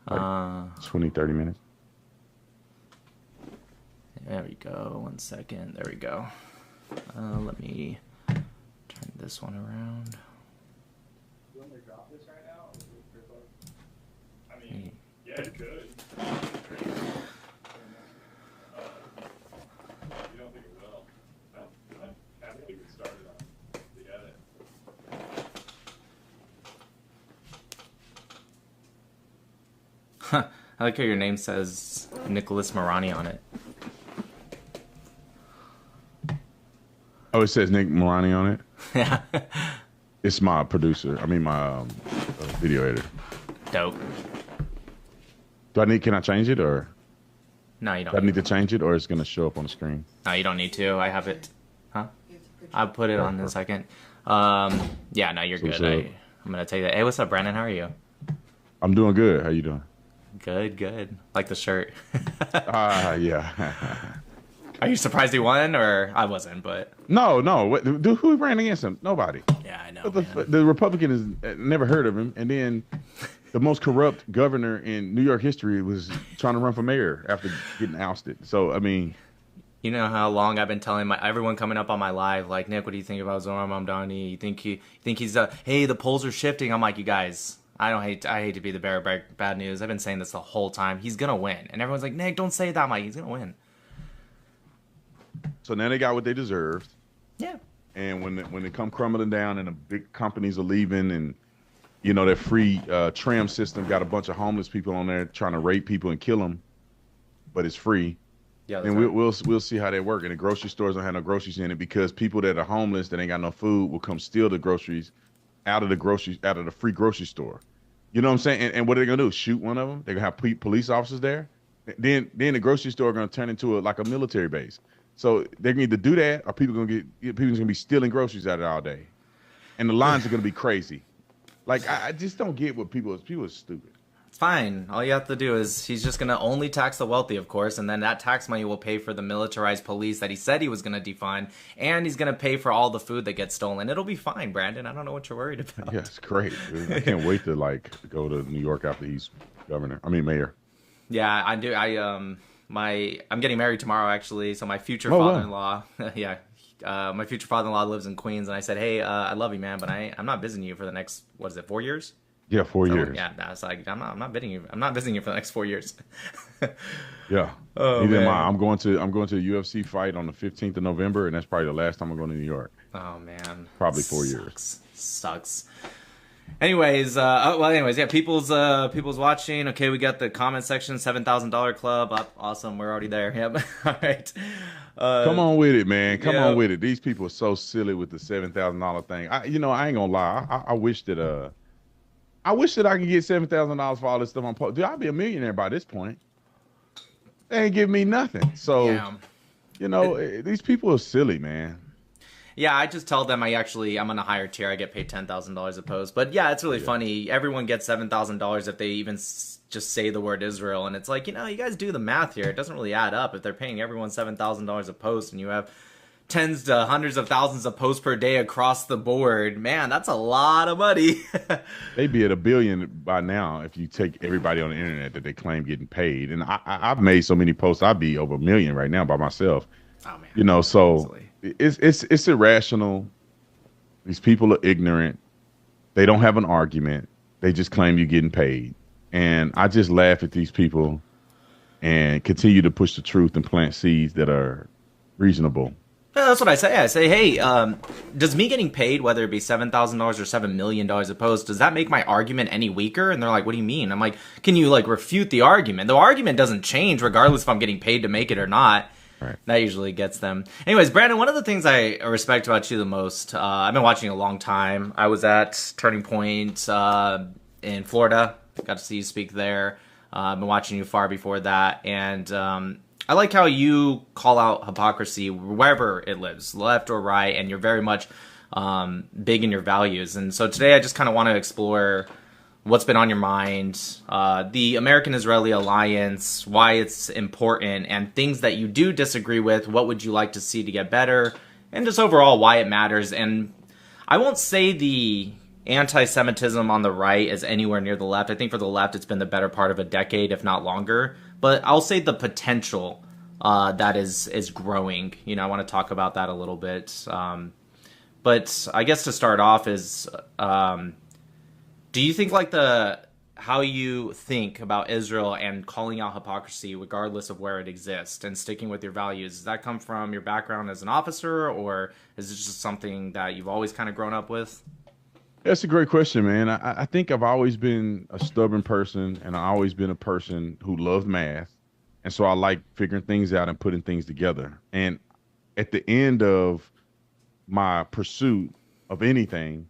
like Uh, 20, 30 minutes. there we go. 1 second. There we go. Let me turn this one around. You want me to drop this right now? Or is it pretty close? I mean, yeah, you could. You don't think it will? I haven't even started on the edit. I like how your name says Nicholas Marani on it. Oh, it says Nick Morani on it. Yeah. It's my producer. I mean, my video editor. Dope. Can I change it, or No, you do I don't. need to change it, or it's gonna show up on the screen? No, you don't need to. I have it. Huh? I'll put it on in a second. Yeah, no, you're What's good. up? I'm gonna take that. Hey, what's up, Brandon? How are you? I'm doing good. How you doing? Good, good. Like the shirt. Yeah. Are you surprised he won, or I wasn't? But No, no. Dude, who ran against him? Nobody. yeah, I know, But man. the Republican has never heard of him, and then the most corrupt governor in New York history was trying to run for mayor after getting ousted. So I mean, You know how long I've been telling everyone coming up on my live, like, Nick, what do you think about Zoran Mamdani? You think he's hey, the polls are shifting? I'm like, you guys, I hate to be the bearer of bad news. I've been saying this the whole time. He's gonna win, and everyone's like, Nick, don't say that. I'm like, he's gonna win. so now they got what they deserved. Yeah. And when it come crumbling down, and the big companies are leaving, and that free tram system got a bunch of homeless people on there trying to rape people and kill them, but it's free. Yeah, that's And right. we'll see how that work. And the grocery stores don't have no groceries in it because people that are homeless that ain't got no food will come steal the groceries out of the free grocery store. You know what I'm saying? And what are they gonna do? Shoot one of them? They're gonna have police officers there. Then the grocery store gonna turn into like a military base. So they can either do that, or people's gonna be stealing groceries out of it all day, and the lines are gonna be crazy. Like I just don't get what people are stupid. It's fine. All you have to do is he's just gonna only tax the wealthy, of course, and then that tax money will pay for the militarized police that he said he was gonna defund, and he's gonna pay for all the food that gets stolen. It'll be fine, Brandon. I don't know what you're worried Yeah, about. it's great, dude. I can't wait to like go to New York after he's mayor. Yeah, I do. I'm getting married tomorrow, actually. So my future Oh wow. father-in-law, yeah, my future father-in-law lives in Queens, and I said, hey, I love you, man, but I'm not visiting you for the next, what is it, 4 years? Yeah, 4 years. Yeah, that's like I'm not visiting you. I'm not visiting you for the next 4 years. Yeah. Oh Neither am I. man. I'm going to a UFC fight on the 15th of November, and that's probably the last time I'm going to New York. Oh man. Probably 4 years. Sucks. Anyways, anyways, yeah, people's watching. Okay, we got the comment section, $7,000 club up. Awesome, we're already there. Yep. All right. Come on with it, man. Come Yeah. on with it. These people are so silly with the $7,000 thing. I ain't gonna lie. I wish that I could get $7,000 for all this stuff I'm posting. Dude, I'd be a millionaire by this point. They ain't giving me nothing. So, Yeah. these people are silly, man. Yeah, I just tell them I'm on a higher tier. I get paid $10,000 a post. But yeah, it's really funny. Everyone gets $7,000 if they even just say the word Israel, and it's like, you guys do the math here. It doesn't really add up if they're paying everyone $7,000 a post, and you have tens to hundreds of thousands of posts per day across the board. Man, that's a lot of money. They'd be at a billion by now if you take everybody on the internet that they claim getting paid. And I've made so many posts, I'd be over a million right now by myself. Oh man, So easily. it's irrational. These people are ignorant. They don't have an argument. They just claim you're getting paid. And I just laugh at these people and continue to push the truth and plant seeds that are reasonable. Yeah, that's what I say. I say, hey, does me getting paid, whether it be $7,000 or $7 million a post, does that make my argument any weaker? And they're like, what do you mean? I'm like, can you refute the argument? The argument doesn't change regardless if I'm getting paid to make it or not. Right. That usually gets them. Anyways, Brandon, one of the things I respect about you the most, I've been watching you a long time. I was at Turning Point in Florida. Got to see you speak there. I've been watching you far before that. And I like how you call out hypocrisy wherever it lives, left or right, and you're very much big in your values. And so today I just kind of want to explore what's been on your mind, the American-Israeli alliance, why it's important, and things that you do disagree with. What would you like to see to get better, and just overall why it matters. And I won't say the anti-Semitism on the right is anywhere near the left. I think for the left, it's been the better part of a decade, if not longer. But I'll say the potential that is growing. You know, I want to talk about that a little bit. But I guess to start off is, do you think like how you think about Israel and calling out hypocrisy regardless of where it exists and sticking with your values, does that come from your background as an officer, or is it just something that you've always kind of grown up with? That's a great question, man. I think I've always been a stubborn person, and I've always been a person who loved math. And so I like figuring things out and putting things together. And at the end of my pursuit of anything,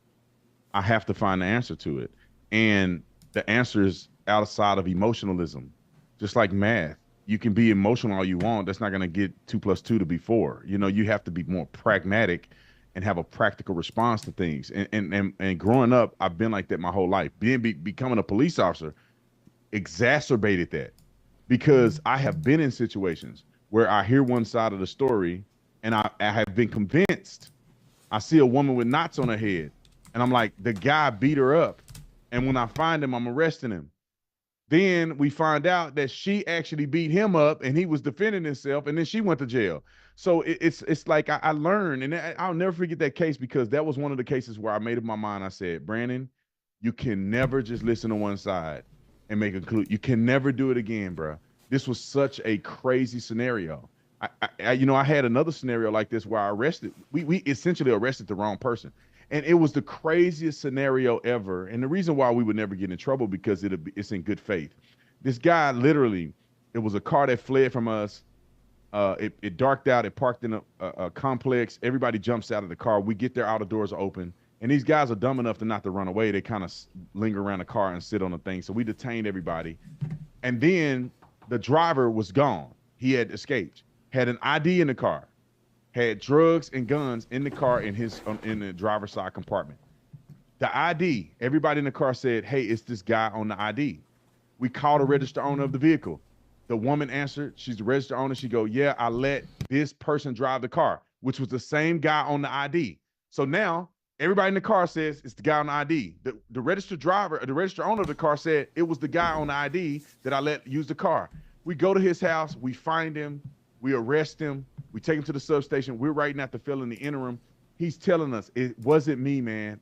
I have to find the answer to it. And the answer is outside of emotionalism. Just like math, you can be emotional all you want. That's not going to get 2 plus 2 to be 4. You know, you have to be more pragmatic and have a practical response to things. And growing up, I've been like that my whole life. Becoming a police officer exacerbated that, because I have been in situations where I hear one side of the story and I have been convinced. I see a woman with knots on her head and I'm like, the guy beat her up. And when I find him, I'm arresting him. Then we find out that she actually beat him up and he was defending himself, and then she went to jail. So it's like I learned, and I'll never forget that case, because that was one of the cases where I made up my mind. I said, Brandon, you can never just listen to one side and make a conclusion. You can never do it again, bro. This was such a crazy scenario. I had another scenario like this where we essentially arrested the wrong person. And it was the craziest scenario ever. And the reason why we would never get in trouble, because it's in good faith. This guy, literally, it was a car that fled from us. It darked out. It parked in a complex. Everybody jumps out of the car. We get there, all the doors are open. And these guys are dumb enough to not to run away. They kind of linger around the car and sit on the thing. So we detained everybody. And then the driver was gone. He had escaped, had an ID in the car, had drugs and guns in the car in the driver's side compartment. The ID, everybody in the car said, hey, it's this guy on the ID. We called the registered owner of the vehicle. The woman answered. She's the registered owner. She go, yeah, I let this person drive the car, which was the same guy on the ID. So now everybody in the car says it's the guy on the ID. The registered owner of the car said it was the guy on the ID that I let use the car. We go to his house. We find him. We arrest him. We take him to the substation. We're writing out the fill in the interim. He's telling us, it wasn't me, man.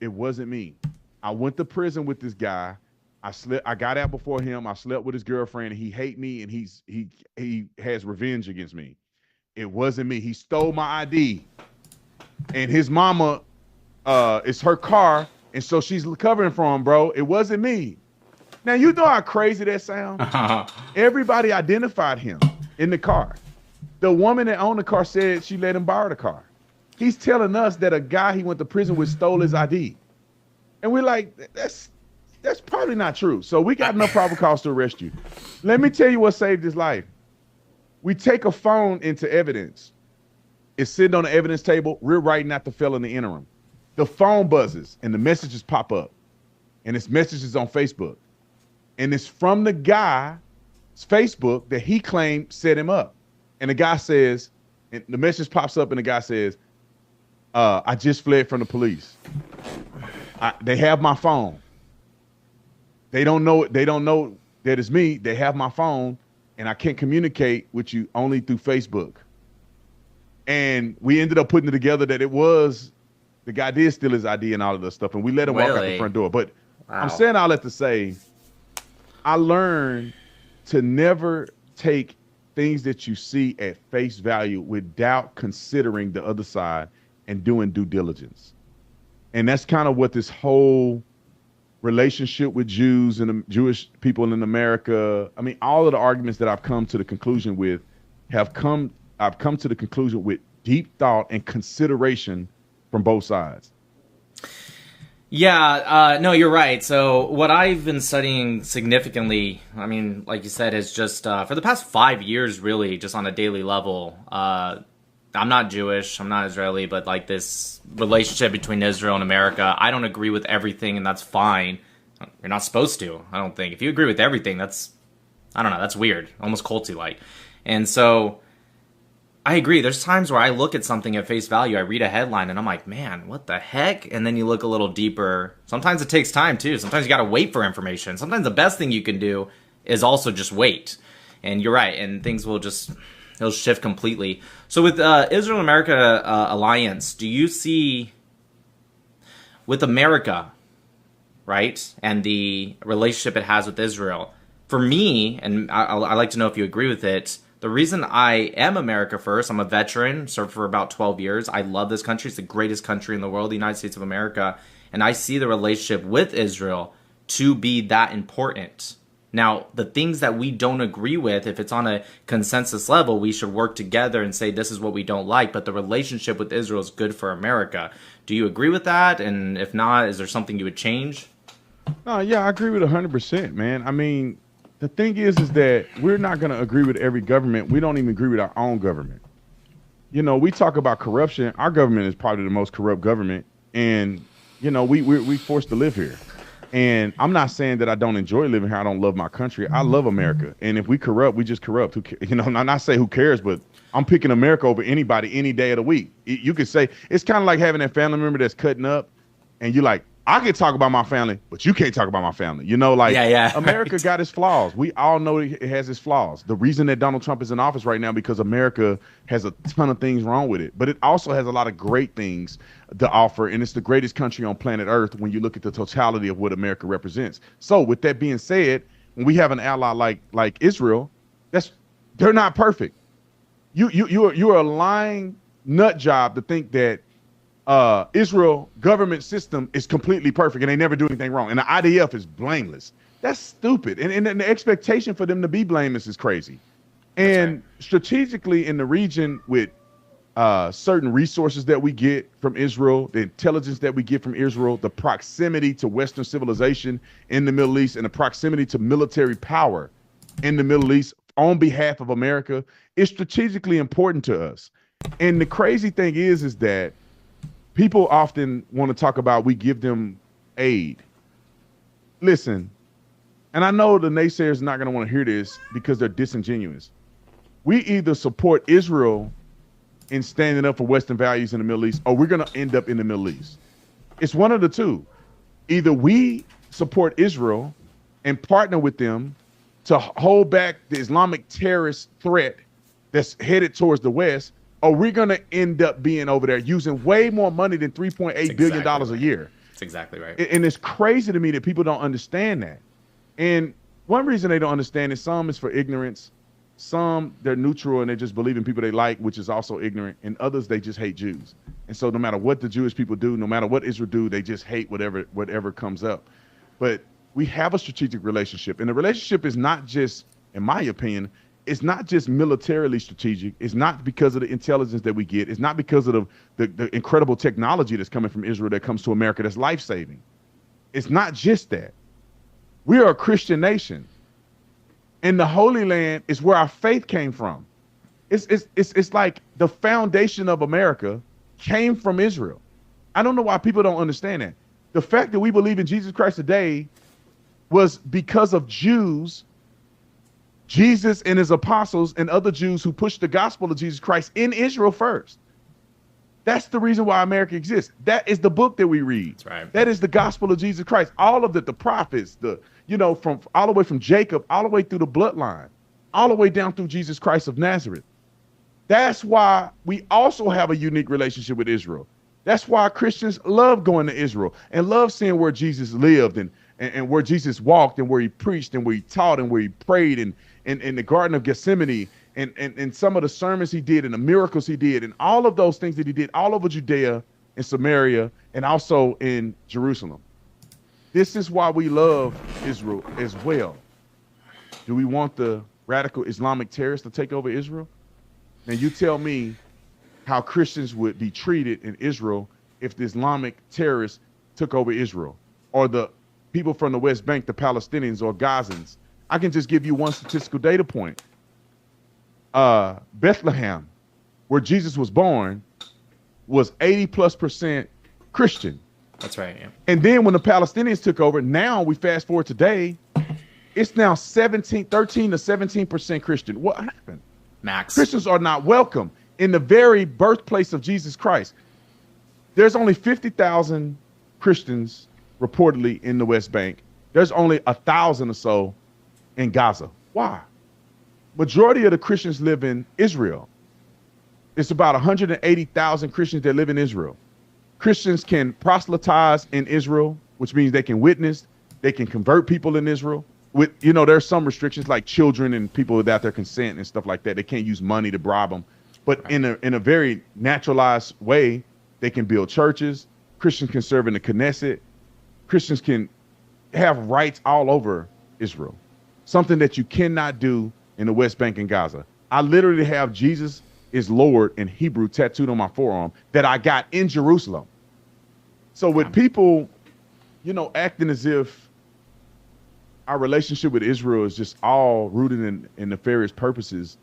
It wasn't me. I went to prison with this guy. I got out before him. I slept with his girlfriend. He hate me, and he has revenge against me. It wasn't me. He stole my ID. And his mama, it's her car, and so she's covering for him, bro. It wasn't me. Now, you know how crazy that sounds? Everybody identified him in the car. The woman that owned the car said she let him borrow the car. He's telling us that a guy he went to prison with stole his ID. And we're like, that's probably not true. So we got enough probable cause to arrest you. Let me tell you what saved his life. We take a phone into evidence. It's sitting on the evidence table. We're writing out the felon in the interim. The phone buzzes and the messages pop up. And it's messages on Facebook. And it's from the guy's Facebook that he claimed set him up. And the guy says, and the message pops up and the guy says, I just fled from the police. They have my phone. They don't know that it's me. They have my phone, and I can't communicate with you only through Facebook. And we ended up putting it together that it was the guy did steal his ID and all of this stuff, and we let him walk out the front door. But wow. I'm saying all that to say, I learned to never take things that you see at face value without considering the other side and doing due diligence. And that's kind of what this whole relationship with Jews and the Jewish people in America, I mean, all of the arguments that I've come to the conclusion with I've come to the conclusion with deep thought and consideration from both sides. Yeah, no, you're right. So what I've been studying significantly, I mean, like you said, is just for the past 5 years, really, just on a daily level. I'm not Jewish, I'm not Israeli, but like this relationship between Israel and America, I don't agree with everything, and that's fine. You're not supposed to, I don't think. If you agree with everything, that's, I don't know, that's weird, almost culty-like. And so I agree. There's times where I look at something at face value, I read a headline, and I'm like, man, what the heck? And then you look a little deeper. Sometimes it takes time, too. Sometimes you got to wait for information. Sometimes the best thing you can do is also just wait. And you're right, and things will just, it'll shift completely. So with Israel-America alliance, do you see, with America, right, and the relationship it has with Israel, for me, and I like to know if you agree with it, the reason I am America first, I'm a veteran, served for about 12 years. I love this country. It's the greatest country in the world, the United States of America. And I see the relationship with Israel to be that important. Now, the things that we don't agree with, if it's on a consensus level, we should work together and say this is what we don't like. But the relationship with Israel is good for America. Do you agree with that? And if not, is there something you would change? No, yeah, I agree with 100%, man. I mean, the thing is that we're not going to agree with every government. We don't even agree with our own government. You know, we talk about corruption. Our government is probably the most corrupt government. And, you know, we forced to live here. And I'm not saying that I don't enjoy living here. I don't love my country. I love America. And if we corrupt, we just corrupt. You know, I'm not saying who cares, but I'm picking America over anybody any day of the week. You could say it's kind of like having that family member that's cutting up and you're like, I can talk about my family, but you can't talk about my family. You know, like America got its flaws. We all know it has its flaws. The reason that Donald Trump is in office right now because America has a ton of things wrong with it, but it also has a lot of great things to offer, and it's the greatest country on planet Earth when you look at the totality of what America represents. So with that being said, when we have an ally like Israel, they're not perfect. You're a lying nut job to think that Israel government system is completely perfect and they never do anything wrong. And the IDF is blameless. That's stupid. And the expectation for them to be blameless is crazy. And strategically in the region with certain resources that we get from Israel, the intelligence that we get from Israel, the proximity to Western civilization in the Middle East, and the proximity to military power in the Middle East on behalf of America is strategically important to us. And the crazy thing is that people often want to talk about we give them aid. Listen, and I know the naysayers are not going to want to hear this because they're disingenuous. We either support Israel in standing up for Western values in the Middle East, or we're going to end up in the Middle East. It's one of the two. Either we support Israel and partner with them to hold back the Islamic terrorist threat that's headed towards the West, or we're going to end up being over there using way more money than $3.8 billion a year. That's exactly right. And it's crazy to me that people don't understand that. And one reason they don't understand is some is for ignorance. Some, they're neutral and they just believe in people they like, which is also ignorant. And others, they just hate Jews. And so no matter what the Jewish people do, no matter what Israel do, they just hate whatever comes up. But we have a strategic relationship. And the relationship is not just, in my opinion, it's not just militarily strategic. It's not because of the intelligence that we get. It's not because of the incredible technology that's coming from Israel that comes to America that's life-saving. It's not just that. We are a Christian nation. And the Holy Land is where our faith came from. It's like the foundation of America came from Israel. I don't know why people don't understand that. The fact that we believe in Jesus Christ today was because of Jews, Jesus and his apostles and other Jews who pushed the gospel of Jesus Christ in Israel first. That's the reason why America exists. That is the book that we read. That's right. That is the gospel of Jesus Christ. All of the prophets, from all the way from Jacob, all the way through the bloodline, all the way down through Jesus Christ of Nazareth. That's why we also have a unique relationship with Israel. That's why Christians love going to Israel and love seeing where Jesus lived and where Jesus walked and where he preached and where he taught and where he prayed and in the Garden of Gethsemane and some of the sermons he did and the miracles he did and all of those things that he did all over Judea and Samaria and also in Jerusalem. This is why we love Israel as well. Do we want the radical Islamic terrorists to take over Israel? Now you tell me how Christians would be treated in Israel if the Islamic terrorists took over Israel, or the people from the West Bank, the Palestinians or Gazans. I can just give you one statistical data point. Bethlehem, where Jesus was born, was 80+% Christian. That's right. Yeah. And then when the Palestinians took over, now we fast forward today, it's now 13 to 17% Christian. What happened? Max. Christians are not welcome in the very birthplace of Jesus Christ. There's only 50,000 Christians reportedly in the West Bank. There's only 1,000 or so in Gaza. Why? Majority of the Christians live in Israel. It's about 180,000 Christians that live in Israel. Christians can proselytize in Israel, which means they can witness, they can convert people in Israel. With, there's some restrictions like children and people without their consent and stuff like that. They can't use money to bribe them. But in a very naturalized way, they can build churches. Christians can serve in the Knesset. Christians can have rights all over Israel. Something that you cannot do in the West Bank and Gaza. I literally have Jesus is Lord in Hebrew tattooed on my forearm that I got in Jerusalem. So with people, acting as if our relationship with Israel is just all rooted in nefarious purposes,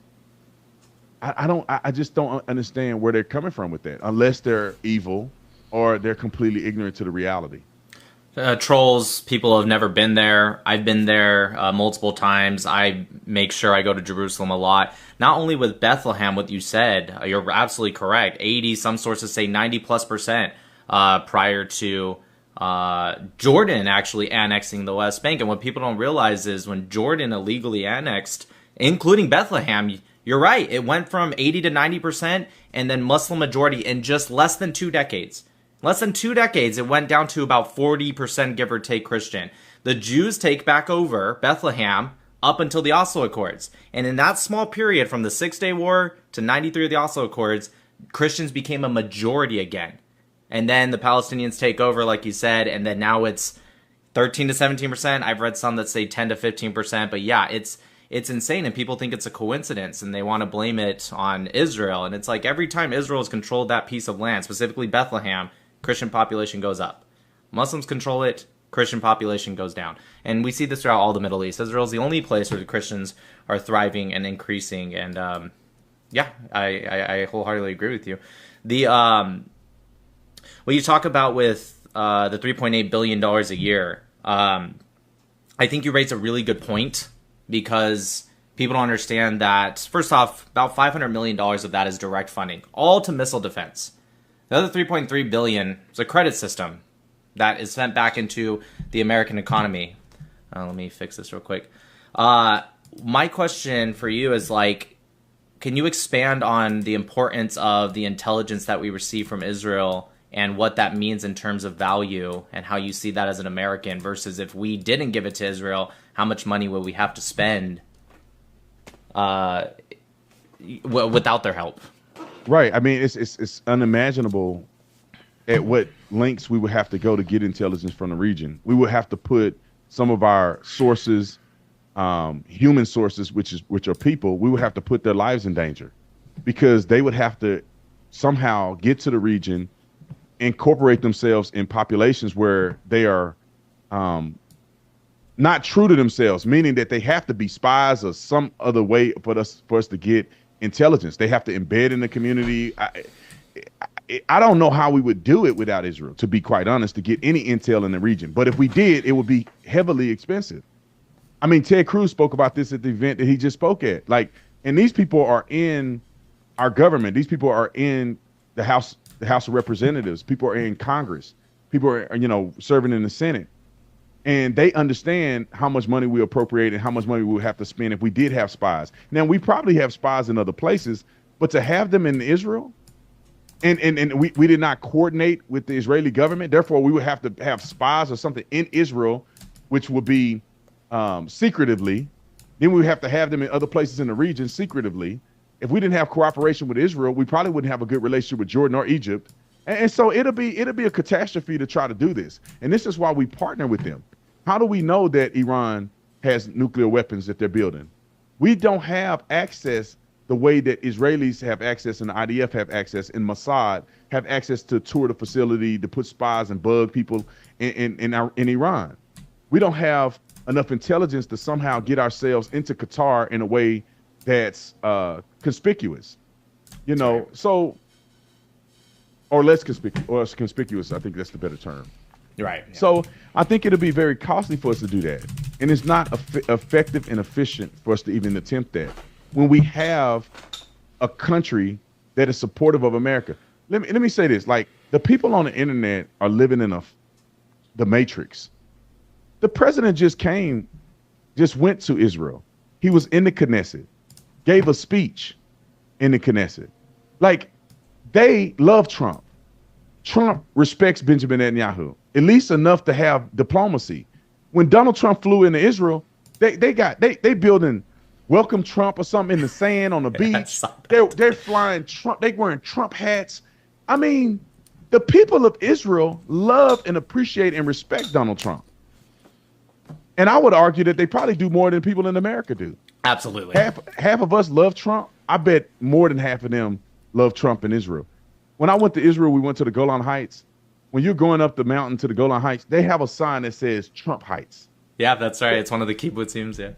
I just don't understand where they're coming from with that, unless they're evil or they're completely ignorant to the reality. Trolls, people have never been there. I've been there multiple times. I make sure I go to Jerusalem a lot. Not only with Bethlehem, what you said, you're absolutely correct. 80, some sources say 90+% prior to Jordan actually annexing the West Bank. And what people don't realize is when Jordan illegally annexed, including Bethlehem, you're right, it went from 80 to 90% and then Muslim majority in just less than 2 decades. Less than 2 decades, it went down to about 40%, give or take, Christian. The Jews take back over Bethlehem up until the Oslo Accords. And in that small period, from the 6-Day War to 93 of the Oslo Accords, Christians became a majority again. And then the Palestinians take over, like you said, and then now it's 13 to 17%. I've read some that say 10 to 15%. But yeah, it's insane, and people think it's a coincidence, and they want to blame it on Israel. And it's like every time Israel has controlled that piece of land, specifically Bethlehem, Christian population goes up. Muslims control it, Christian population goes down. And we see this throughout all the Middle East. Israel is the only place where the Christians are thriving and increasing. And I wholeheartedly agree with you. What you talk about with the $3.8 billion a year, I think you raise a really good point, because people don't understand that, first off, about $500 million of that is direct funding, all to missile defense. The other $3.3 billion is a credit system that is sent back into the American economy. Let me fix this real quick. My question for you is, can you expand on the importance of the intelligence that we receive from Israel and what that means in terms of value, and how you see that as an American versus if we didn't give it to Israel, how much money would we have to spend without their help? Right. I mean, it's unimaginable at what lengths we would have to go to get intelligence from the region. We would have to put some of our sources, human sources, which are people, we would have to put their lives in danger, because they would have to somehow get to the region, incorporate themselves in populations where they are not true to themselves, meaning that they have to be spies or some other way for us to get intelligence. They have to embed in the community. I don't know how we would do it without Israel, to be quite honest, to get any intel in the region. But if we did, it would be heavily expensive. I mean, Ted Cruz spoke about this at the event that he just spoke at. And these people are in our government. These people are in the House of Representatives. People are in Congress. People are, serving in the Senate. And they understand how much money we appropriate and how much money we would have to spend if we did have spies. Now, we probably have spies in other places, but to have them in Israel, and we did not coordinate with the Israeli government, therefore we would have to have spies or something in Israel, which would be secretively. Then we would have to have them in other places in the region secretively. If we didn't have cooperation with Israel, we probably wouldn't have a good relationship with Jordan or Egypt. And so it'll be a catastrophe to try to do this. And this is why we partner with them. How do we know that Iran has nuclear weapons that they're building? We don't have access the way that Israelis have access and the IDF have access and Mossad have access to tour the facility, to put spies and bug people in Iran. We don't have enough intelligence to somehow get ourselves into Qatar in a way that's conspicuous, so, or less conspicuous. I think that's the better term. Right. Yeah. So I think it'll be very costly for us to do that. And it's not effective and efficient for us to even attempt that. When we have a country that is supportive of America. Let me say this: like the people on the internet are living in the matrix. The president just went to Israel. He was in the Knesset, gave a speech in the Knesset. Like they love Trump. Trump respects Benjamin Netanyahu, at least enough to have diplomacy. When Donald Trump flew into Israel, they building welcome Trump or something in the sand on the beach. They're flying Trump. They wearing Trump hats. I mean, the people of Israel love and appreciate and respect Donald Trump. And I would argue that they probably do more than people in America do. Absolutely. Half of us love Trump. I bet more than half of them love Trump in Israel. When I went to Israel, we went to the Golan Heights. When you're going up the mountain to the Golan Heights, they have a sign that says Trump Heights. Yeah, that's right. It's one of the kibbutzim, yeah.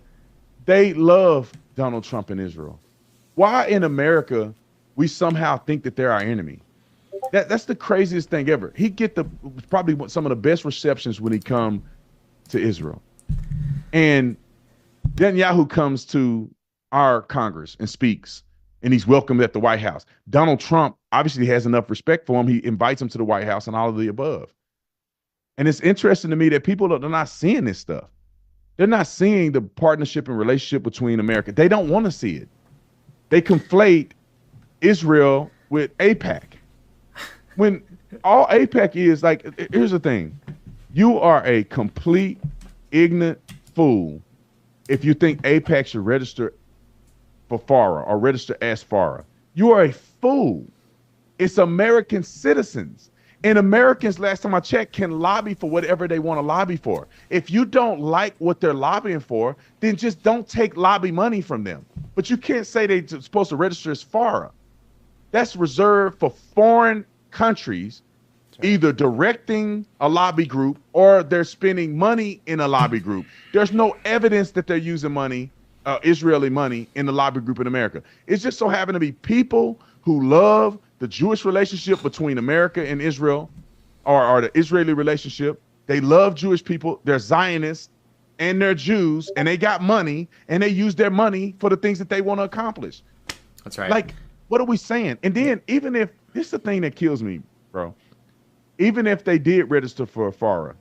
They love Donald Trump in Israel. Why in America we somehow think that they're our enemy? That's the craziest thing ever. He get probably some of the best receptions when he come to Israel. And Netanyahu comes to our Congress and speaks, and he's welcomed at the White House. Donald Trump obviously has enough respect for him. He invites him to the White House and all of the above. And it's interesting to me that people are not seeing this stuff. They're not seeing the partnership and relationship between America. They don't want to see it. They conflate Israel with AIPAC. When all AIPAC is, like, here's the thing. You are a complete ignorant fool if you think AIPAC should register for FARA or register as FARA. You are a fool. It's American citizens. And Americans, last time I checked, can lobby for whatever they want to lobby for. If you don't like what they're lobbying for, then just don't take lobby money from them. But you can't say they're supposed to register as FARA. That's reserved for foreign countries, either directing a lobby group or they're spending money in a lobby group. There's no evidence that they're using money, Israeli money, in the lobby group in America. It's just so happen to be people who love the Jewish relationship between America and Israel, or the Israeli relationship. They love Jewish people. They're Zionists and they're Jews, and they got money, and they use their money for the things that they want to accomplish. That's right. Like, what are we saying? And then even if, this is the thing that kills me, bro. Even if they did register for FARA,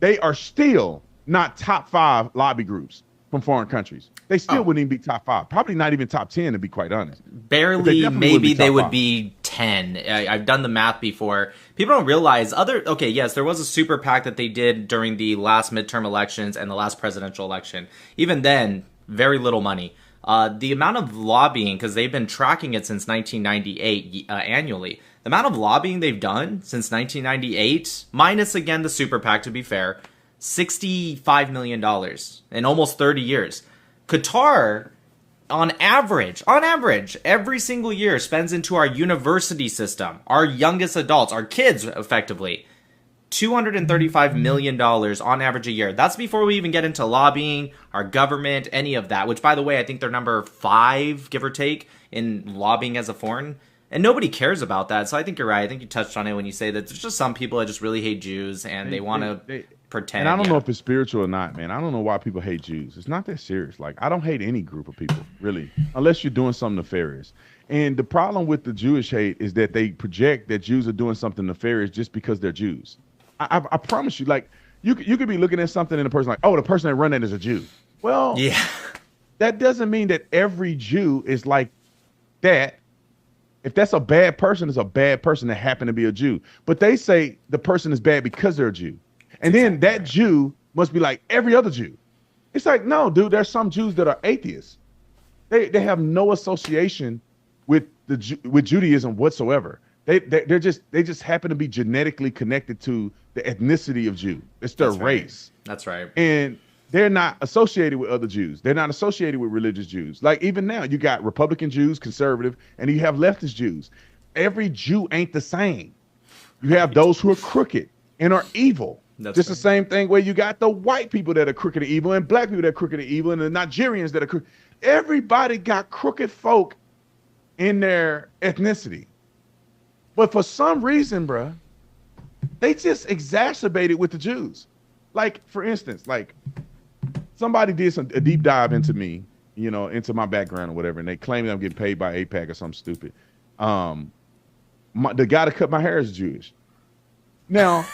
they are still not top 5 lobby groups from foreign countries. They still wouldn't even be top 5. Probably not even top 10, to be quite honest. Barely, maybe they would be 10. I've done the math before. People don't realize yes, there was a super PAC that they did during the last midterm elections and the last presidential election. Even then, very little money. The amount of lobbying, because they've been tracking it since 1998 annually, the amount of lobbying they've done since 1998, minus again the super PAC to be fair, $65 million in almost 30 years. Qatar, on average, every single year spends into our university system, our youngest adults, our kids, effectively, $235 million on average a year. That's before we even get into lobbying, our government, any of that, which, by the way, I think they're number 5, give or take, in lobbying as a foreign. And nobody cares about that. So I think you're right. I think you touched on it when you say that there's just some people that just really hate Jews and they want to pretend. And I don't know if it's spiritual or not, man. I don't know why people hate Jews. It's not that serious. Like, I don't hate any group of people, really, unless you're doing something nefarious. And the problem with the Jewish hate is that they project that Jews are doing something nefarious just because they're Jews. I promise you, like, you could be looking at something in a person like, oh, the person that run that is a Jew. Well, yeah, that doesn't mean that every Jew is like that. If that's a bad person, it's a bad person that happened to be a Jew. But they say the person is bad because they're a Jew. And then that Jew must be like every other Jew. It's like, no, dude, there's some Jews that are atheists. They have no association with Judaism whatsoever. They just happen to be genetically connected to the ethnicity of Jew. It's their race. That's right. And they're not associated with other Jews. They're not associated with religious Jews. Like, even now, you got Republican Jews, conservative, and you have leftist Jews. Every Jew ain't the same. You have those who are crooked and are evil. That's just the same thing where you got the white people that are crooked and evil, and black people that are crooked and evil, and the Nigerians that are crooked. Everybody got crooked folk in their ethnicity. But for some reason, bruh, they just exacerbated with the Jews. Like, for instance, like, somebody did a deep dive into me, into my background or whatever, and they claim that I'm getting paid by APAC or something stupid. Um, the guy that cut my hair is Jewish. Now,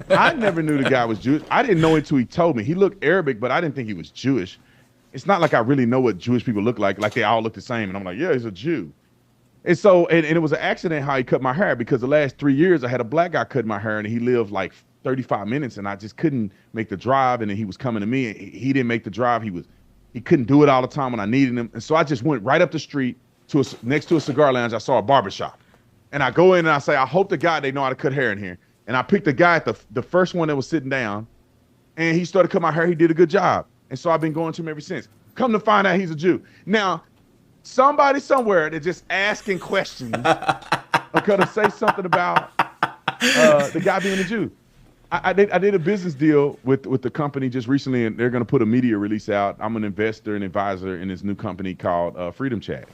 I never knew the guy was Jewish. I didn't know until he told me. He looked Arabic, but I didn't think he was Jewish. It's not like I really know what Jewish people look like they all look the same. And I'm like, yeah, he's a Jew. And so, and it was an accident how he cut my hair, because the last 3 years I had a black guy cut my hair, and he lived like 35 minutes, and I just couldn't make the drive. And then he was coming to me, and he didn't make the drive. He couldn't do it all the time when I needed him. And so I just went right up the street to next to a cigar lounge. I saw a barbershop, and I go in and I say, I hope to God they know how to cut hair in here. And I picked the guy at the first one that was sitting down, and he started cutting my hair. He did a good job. And so I've been going to him ever since. Come to find out he's a Jew. Now, somebody somewhere that's just asking questions are going to say something about the guy being a Jew. I did a business deal with the company just recently, and they're going to put a media release out. I'm an investor and advisor in this new company called Freedom Chat.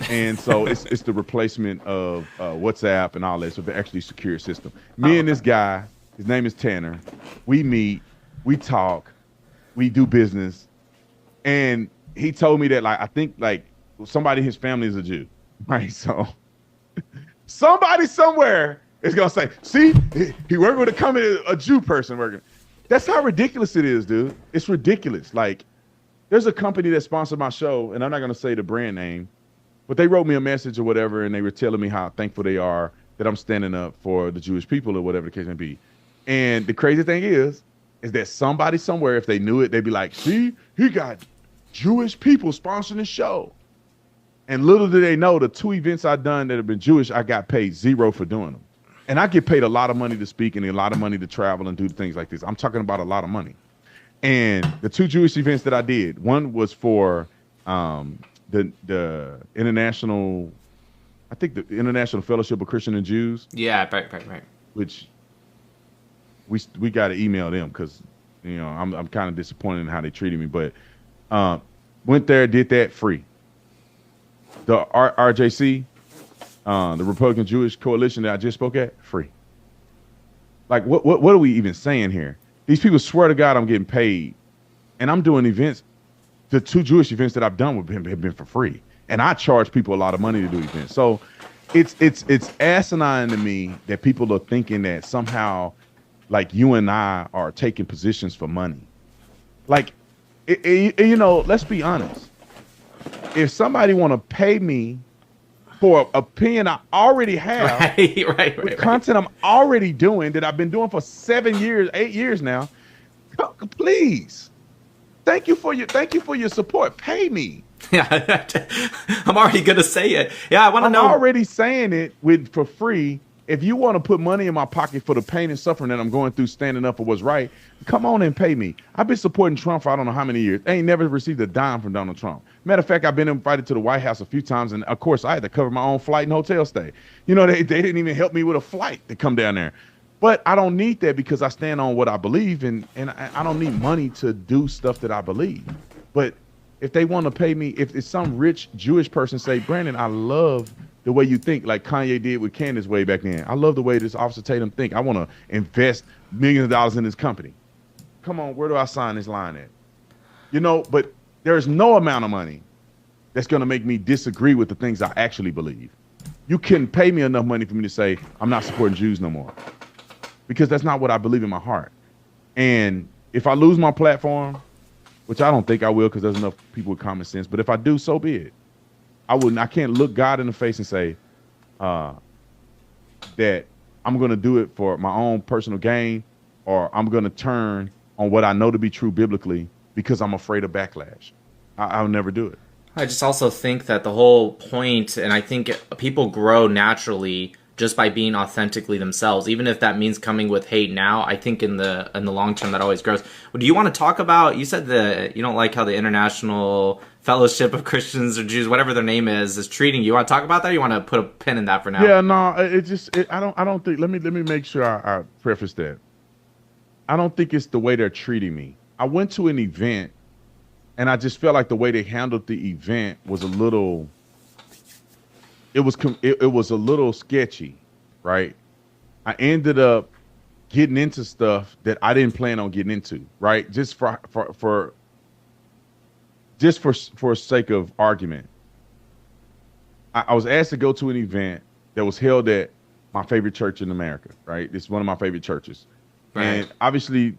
And so it's the replacement of WhatsApp and all that. So they're actually a secure system. Me and this guy, his name is Tanner, we meet, we talk, we do business. And he told me that, like, I think like somebody in his family is a Jew, right? So somebody somewhere is going to say, see, he worked with a Jew person working. That's how ridiculous it is, dude. It's ridiculous. Like, there's a company that sponsored my show, and I'm not going to say the brand name, but they wrote me a message or whatever, and they were telling me how thankful they are that I'm standing up for the Jewish people or whatever the case may be. And the crazy thing is that somebody somewhere, if they knew it, they'd be like, see, he got Jewish people sponsoring the show. And little do they know, the 2 events I've done that have been Jewish, I got paid $0 for doing them. And I get paid a lot of money to speak and a lot of money to travel and do things like this. I'm talking about a lot of money. And the 2 Jewish events that I did, one was for the international, I think the International Fellowship of Christian and Jews. Yeah, right. Which we got to email them, because I'm kind of disappointed in how they treated me. But went there, did that free. The RJC, the Republican Jewish Coalition that I just spoke at, free. Like, what are we even saying here? These people swear to God I'm getting paid, and I'm doing events. The 2 Jewish events that I've done with him have been for free, and I charge people a lot of money to do events. So it's asinine to me that people are thinking that somehow, like, you and I are taking positions for money. Like, let's be honest. If somebody want to pay me for an opinion I already have, right, content I'm already doing that I've been doing for 7 years, 8 years now, please, thank you for your support. Pay me. Yeah, I'm already gonna say it. Yeah, I want to know. I'm already saying it for free. If you want to put money in my pocket for the pain and suffering that I'm going through standing up for what's right, come on and pay me. I've been supporting Trump for I don't know how many years. I ain't never received a dime from Donald Trump. Matter of fact, I've been invited to the White House a few times, and of course I had to cover my own flight and hotel stay. They didn't even help me with a flight to come down there. But I don't need that, because I stand on what I believe, and I don't need money to do stuff that I believe. But if they want to pay me, if it's some rich Jewish person say, Brandon, I love the way you think, like Kanye did with Candace way back then. I love the way this Officer Tatum think. I want to invest millions of dollars in this company. Come on, where do I sign this line at? But there's no amount of money that's going to make me disagree with the things I actually believe. You can pay me enough money for me to say I'm not supporting Jews no more, because that's not what I believe in my heart. And if I lose my platform, which I don't think I will, because there's enough people with common sense, but if I do, so be it. I can't look God in the face and say that I'm going to do it for my own personal gain, or I'm going to turn on what I know to be true biblically because I'm afraid of backlash. I'll never do it. I just also think that the whole point, and I think people grow naturally just by being authentically themselves, even if that means coming with hate now. I think in the long term that always grows. Do you want to talk about, you said that you don't like how the International Fellowship of Christians or Jews, whatever their name is treating you. You want to talk about that, or you want to put a pin in that for now? Yeah, no, I don't think, let me make sure I preface that. I don't think it's the way they're treating me. I went to an event, and I just felt like the way they handled the event was a little, it was a little sketchy, right? I ended up getting into stuff that I didn't plan on getting into, right? Just for just for sake of argument, I was asked to go to an event that was held at my favorite church in America. Right, it's one of my favorite churches, Right. and obviously,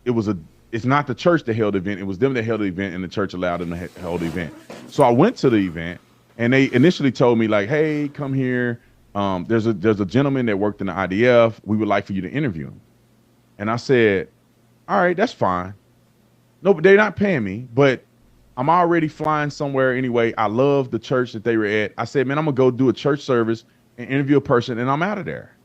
it was a. It's not the church that held the event. It was them that held the event, and the church allowed them to hold the event. So I went to the event, and they initially told me like, "Hey, come here. There's a gentleman that worked in the IDF. We would like for you to interview him." And I said, "All right, that's fine. No, but they're not paying me, but I'm already flying somewhere anyway. I love the church that they were at." I said, "Man, I'm gonna go do a church service and interview a person, and I'm out of there."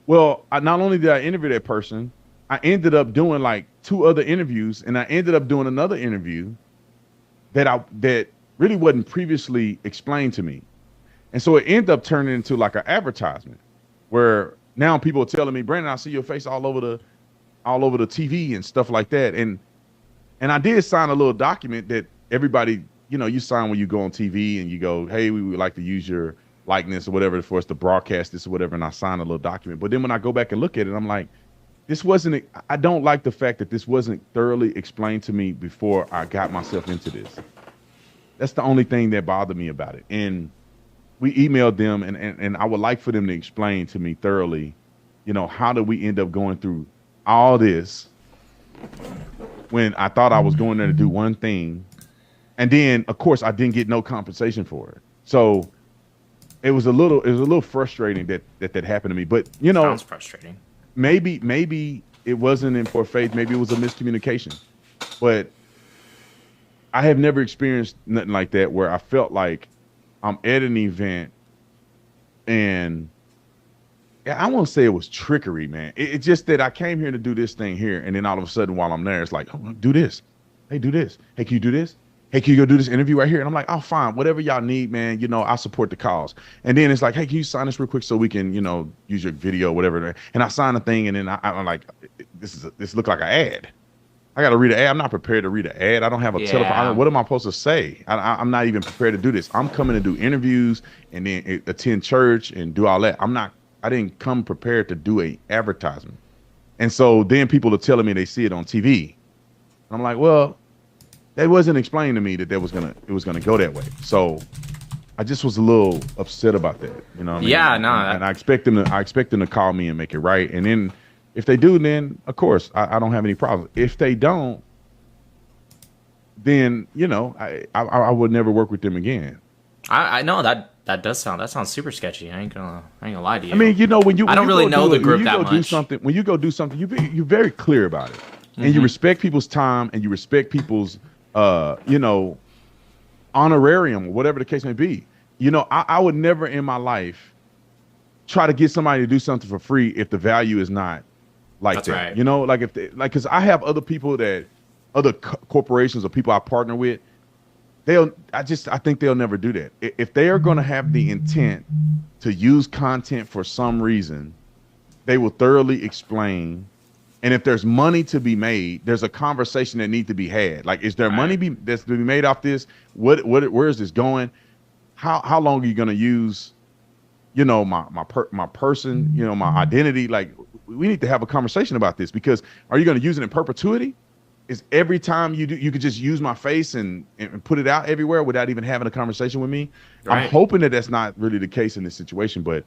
Well, not only did I interview that person, I ended up doing like 2 other interviews, and I ended up doing another interview that really wasn't previously explained to me. And so it ended up turning into like an advertisement where now people are telling me, "Brandon, I see your face all over the TV and stuff like that." And I did sign a little document that everybody, you sign when you go on TV and you go, "Hey, we would like to use your likeness or whatever for us to broadcast this or whatever." And I signed a little document. But then when I go back and look at it, I'm like, I don't like the fact that this wasn't thoroughly explained to me before I got myself into this. That's the only thing that bothered me about it. And we emailed them, and I would like for them to explain to me thoroughly, how did we end up going through all this when I thought I was going there to do one thing. And then, of course, I didn't get no compensation for it. So it was a little frustrating that happened to me. But, Sounds frustrating. maybe it wasn't in poor faith. Maybe it was a miscommunication. But I have never experienced nothing like that where I felt like I'm at an event and I won't say it was trickery, man. It's just that I came here to do this thing here. And then all of a sudden while I'm there, it's like, "Oh, do this. Hey, do this. Hey, can you do this? Hey, can you go do this interview right here?" And I'm like, "Oh, fine. Whatever y'all need, man. I support the cause." And then it's like, "Hey, can you sign this real quick so we can, use your video, whatever." And I sign a thing. And then I'm like, this look like an ad. I got to read an ad. I'm not prepared to read an ad. I don't have a telephone. What am I supposed to say? I'm not even prepared to do this. I'm coming to do interviews and then attend church and do all that. I didn't come prepared to do a advertisement. And so then people are telling me they see it on TV. I'm like, well, that wasn't explained to me that it was gonna go that way. So I just was a little upset about that. You know what I mean? Yeah, no. And I expect them to call me and make it right. And then if they do, then of course I don't have any problems. If they don't, then I would never work with them again. I know that sounds super sketchy. I ain't gonna lie to you. I mean, when I don't really know the group that much. When you go do something, you're very clear about it, and you respect people's time, and you respect people's honorarium or whatever the case may be. I would never in my life try to get somebody to do something for free if the value is not like That's that. right. Because I have other people other corporations or people I partner with. I think they'll never do that. If they are going to have the intent to use content for some reason, they will thoroughly explain. And if there's money to be made, there's a conversation that needs to be had. Like, is there money that's to be made off this? Where is this going? How long are you going to use, my person, my identity? Like, we need to have a conversation about this, because are you going to use it in perpetuity? Is every time you do, you could just use my face and put it out everywhere without even having a conversation with me? Right. I'm hoping that that's not really the case in this situation, but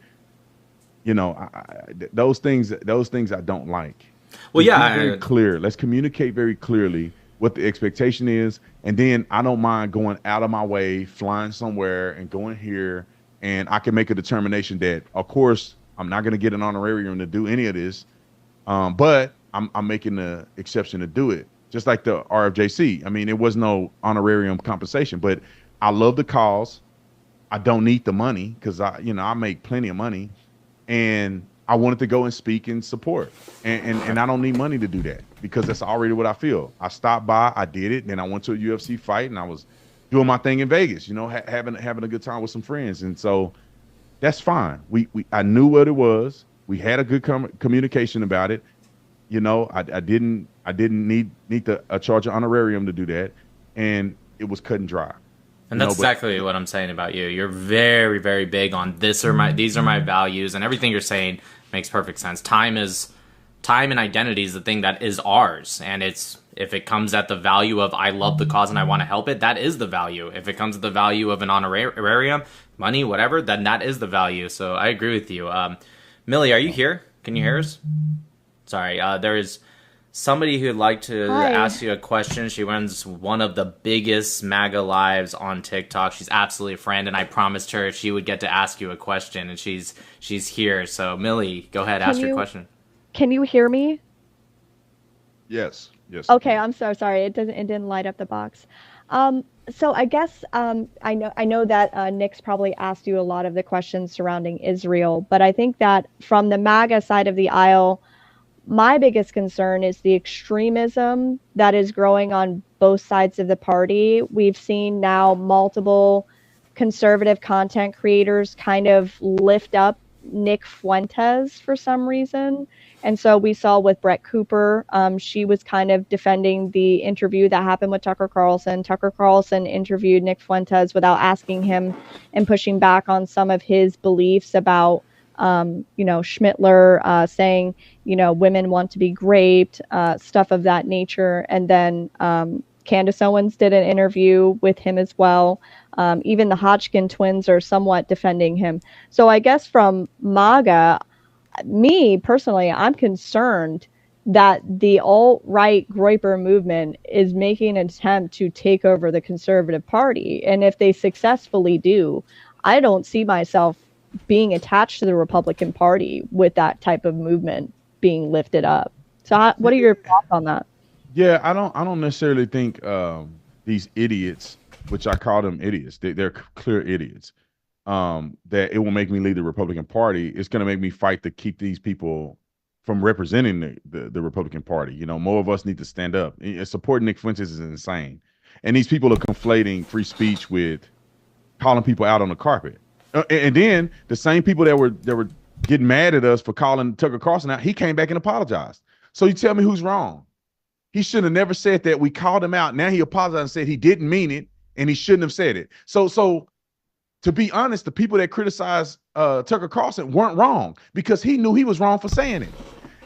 those things I don't like. Well, yeah, very clear. Let's communicate very clearly what the expectation is, and then I don't mind going out of my way, flying somewhere, and going here, and I can make a determination that, of course, I'm not going to get an honorarium to do any of this, but I'm making the exception to do it. Just like the RFJC. I mean, it was no honorarium compensation, but I love the cause. I don't need the money because I make plenty of money, and I wanted to go and speak and support. And I don't need money to do that because that's already what I feel. I stopped by, I did it, then I went to a UFC fight, and I was doing my thing in Vegas, having a good time with some friends. And so that's fine. I knew what it was. We had a good communication about it. I didn't need to charge an honorarium to do that, and it was cut and dry. And that's exactly what I'm saying about you. You're very, very big on these are my values, and everything you're saying makes perfect sense. Time and identity is the thing that is ours, and it's If it comes at the value of I love the cause and I want to help it, that is the value. If it comes at the value of an honorarium, money, whatever, then that is the value. So I agree with you. Millie, are you here? Can you hear us? Sorry, there is somebody who'd like to ask you a question. She runs one of the biggest MAGA lives on TikTok. She's absolutely a friend, and I promised her she would get to ask you a question, and she's here. So Millie, go ahead, ask your question. Can you hear me? Yes. Yes. Okay, I'm so sorry. It didn't light up the box. So I guess I know that Nick's probably asked you a lot of the questions surrounding Israel, but I think that from the MAGA side of the aisle, my biggest concern is the extremism that is growing on both sides of the party. We've seen now multiple conservative content creators kind of lift up Nick Fuentes for some reason. And so we saw with Brett Cooper, she was kind of defending the interview that happened with Tucker Carlson. Tucker Carlson interviewed Nick Fuentes without asking him and pushing back on some of his beliefs about, Schmittler saying, women want to be raped, stuff of that nature. And then Candace Owens did an interview with him as well. Even the Hodgkin twins are somewhat defending him. So I guess from MAGA, me personally, I'm concerned that the alt-right Groyper movement is making an attempt to take over the conservative party. And if they successfully do, I don't see myself being attached to the Republican Party with that type of movement being lifted up. So what are your thoughts on that? Yeah, I don't necessarily think these idiots, which I call them idiots, they're clear idiots, that it will make me leave the Republican Party. It's going to make me fight to keep these people from representing the Republican Party. More of us need to stand up. Supporting Nick Fuentes is insane. And these people are conflating free speech with calling people out on the carpet. And then the same people that were getting mad at us for calling Tucker Carlson out, he came back and apologized. So you tell me who's wrong? He should have never said that. We called him out. Now he apologized and said he didn't mean it and he shouldn't have said it. So to be honest, the people that criticized Tucker Carlson weren't wrong because he knew he was wrong for saying it.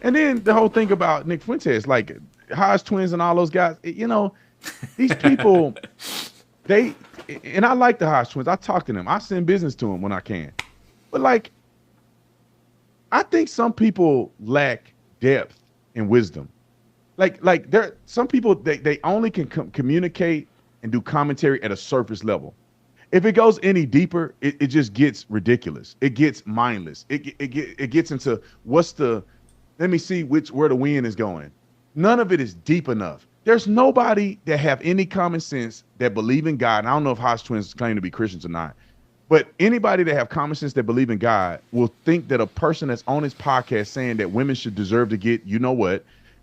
And then the whole thing about Nick Fuentes, like Hodge twins and all those guys, these people, and I like the Hodge twins. I talk to them. I send business to them when I can. But I think some people lack depth and wisdom. Like there, some people they only can communicate and do commentary at a surface level. If it goes any deeper, it just gets ridiculous. It gets mindless. It gets into let me see where the wind is going. None of it is deep enough. There's nobody that have any common sense that believe in God. And I don't know if Hodge twins claim to be Christians or not, but anybody that have common sense that believe in God will think that a person that's on his podcast saying that women should deserve to get,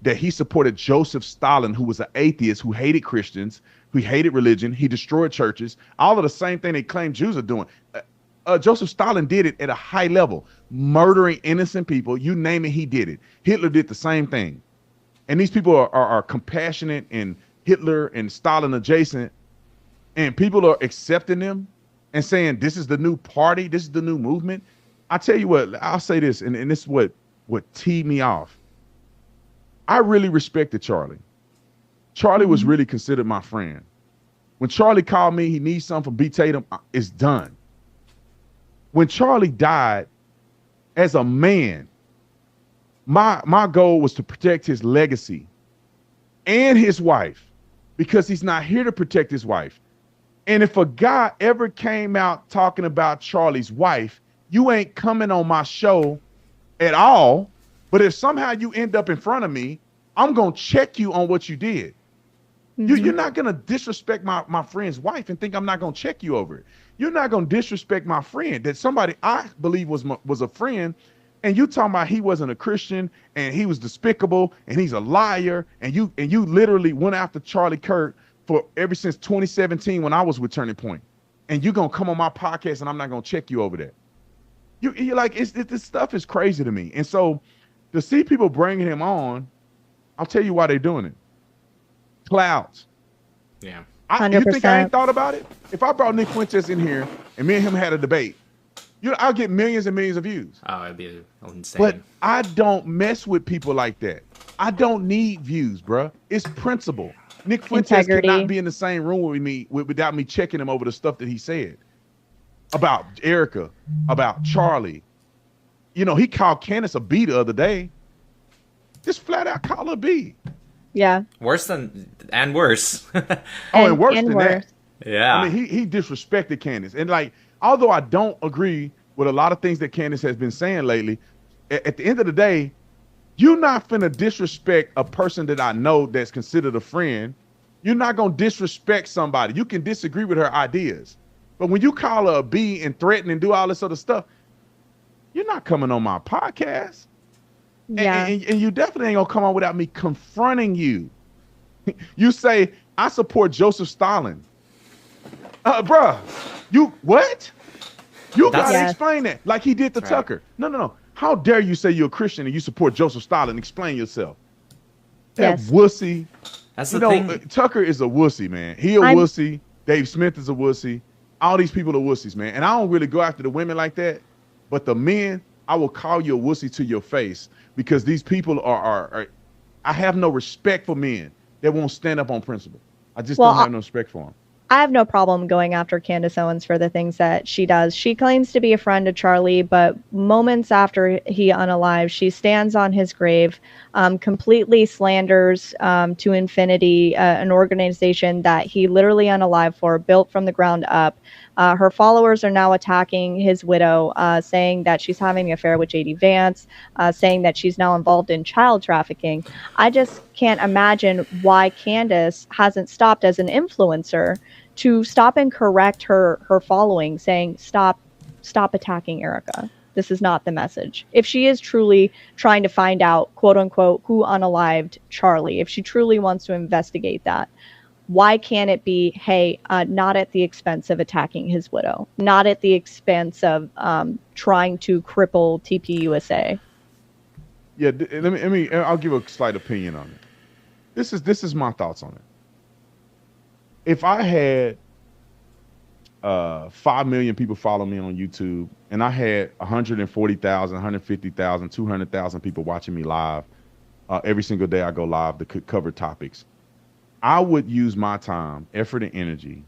that he supported Joseph Stalin, who was an atheist, who hated Christians, who hated religion. He destroyed churches. All of the same thing they claim Jews are doing. Joseph Stalin did it at a high level, murdering innocent people. You name it, he did it. Hitler did the same thing. And these people are compassionate and Hitler and Stalin adjacent. And people are accepting them and saying, this is the new party. This is the new movement. I tell you what, I'll say this, and this is what teed me off. I really respected Charlie. Charlie was really considered my friend. When Charlie called me, he needs something from B. Tatum, it's done. When Charlie died, as a man, my goal was to protect his legacy and his wife, because he's not here to protect his wife. And if a guy ever came out talking about Charlie's wife, you ain't coming on my show at all. But if somehow you end up in front of me, I'm going to check you on what you did. Mm-hmm. You're not going to disrespect my friend's wife and think I'm not going to check you over it. You're not going to disrespect my friend that somebody I believe was a friend, and you talking about he wasn't a Christian and he was despicable and he's a liar, and you literally went after Charlie Kirk for ever since 2017 when I was with Turning Point, and you're going to come on my podcast and I'm not going to check you over that. You're like, this stuff is crazy to me. And so to see people bringing him on, I'll tell you why they're doing it. Clouds. Yeah. You think I ain't thought about it? If I brought Nick Fuentes in here and me and him had a debate, I'll get millions and millions of views. Oh, it'd be insane. But I don't mess with people like that. I don't need views, bruh. It's principle. Nick Fuentes Integrity. cannot be in the same room with me without me checking him over the stuff that he said about Erica, about Charlie. You know, he called Candace a B the other day. Just flat out call her a B. Yeah. Worse. And worse. And worse than that. Yeah. I mean, he disrespected Candace. And like, although I don't agree with a lot of things that Candace has been saying lately, at the end of the day, you're not finna disrespect a person that I know that's considered a friend. You're not gonna disrespect somebody. You can disagree with her ideas. But when you call her a B and threaten and do all this other stuff, you're not coming on my podcast. Yeah. And you definitely ain't gonna come on without me confronting you. You say, I support Joseph Stalin. Bruh, you what? You gotta explain that like he did to Tucker. No. How dare you say you're a Christian and you support Joseph Stalin? Explain yourself. That wussy. That's the thing. Tucker is a wussy, man. He a wussy. Dave Smith is a wussy. All these people are wussies, man. And I don't really go after the women like that. But the men, I will call you a wussy to your face because these people are I have no respect for men that won't stand up on principle. I just don't have no respect for them. I have no problem going after Candace Owens for the things that she does. She claims to be a friend of Charlie, but moments after he unalived, she stands on his grave, completely slanders to infinity an organization that he literally unalived for, built from the ground up. Her followers are now attacking his widow, saying that she's having an affair with J.D. Vance, saying that she's now involved in child trafficking. I just can't imagine why Candace hasn't stopped as an influencer to stop and correct her following, saying, stop attacking Erica. This is not the message. If she is truly trying to find out, quote unquote, who unalived Charlie, if she truly wants to investigate that, why can't it be, hey, not at the expense of attacking his widow, not at the expense of trying to cripple TPUSA? Yeah, let me. I'll give a slight opinion on it. This is my thoughts on it. If I had 5 million people follow me on YouTube, and I had 140,000, 150,000, 200,000 people watching me live every single day I go live to cover topics, I would use my time, effort, and energy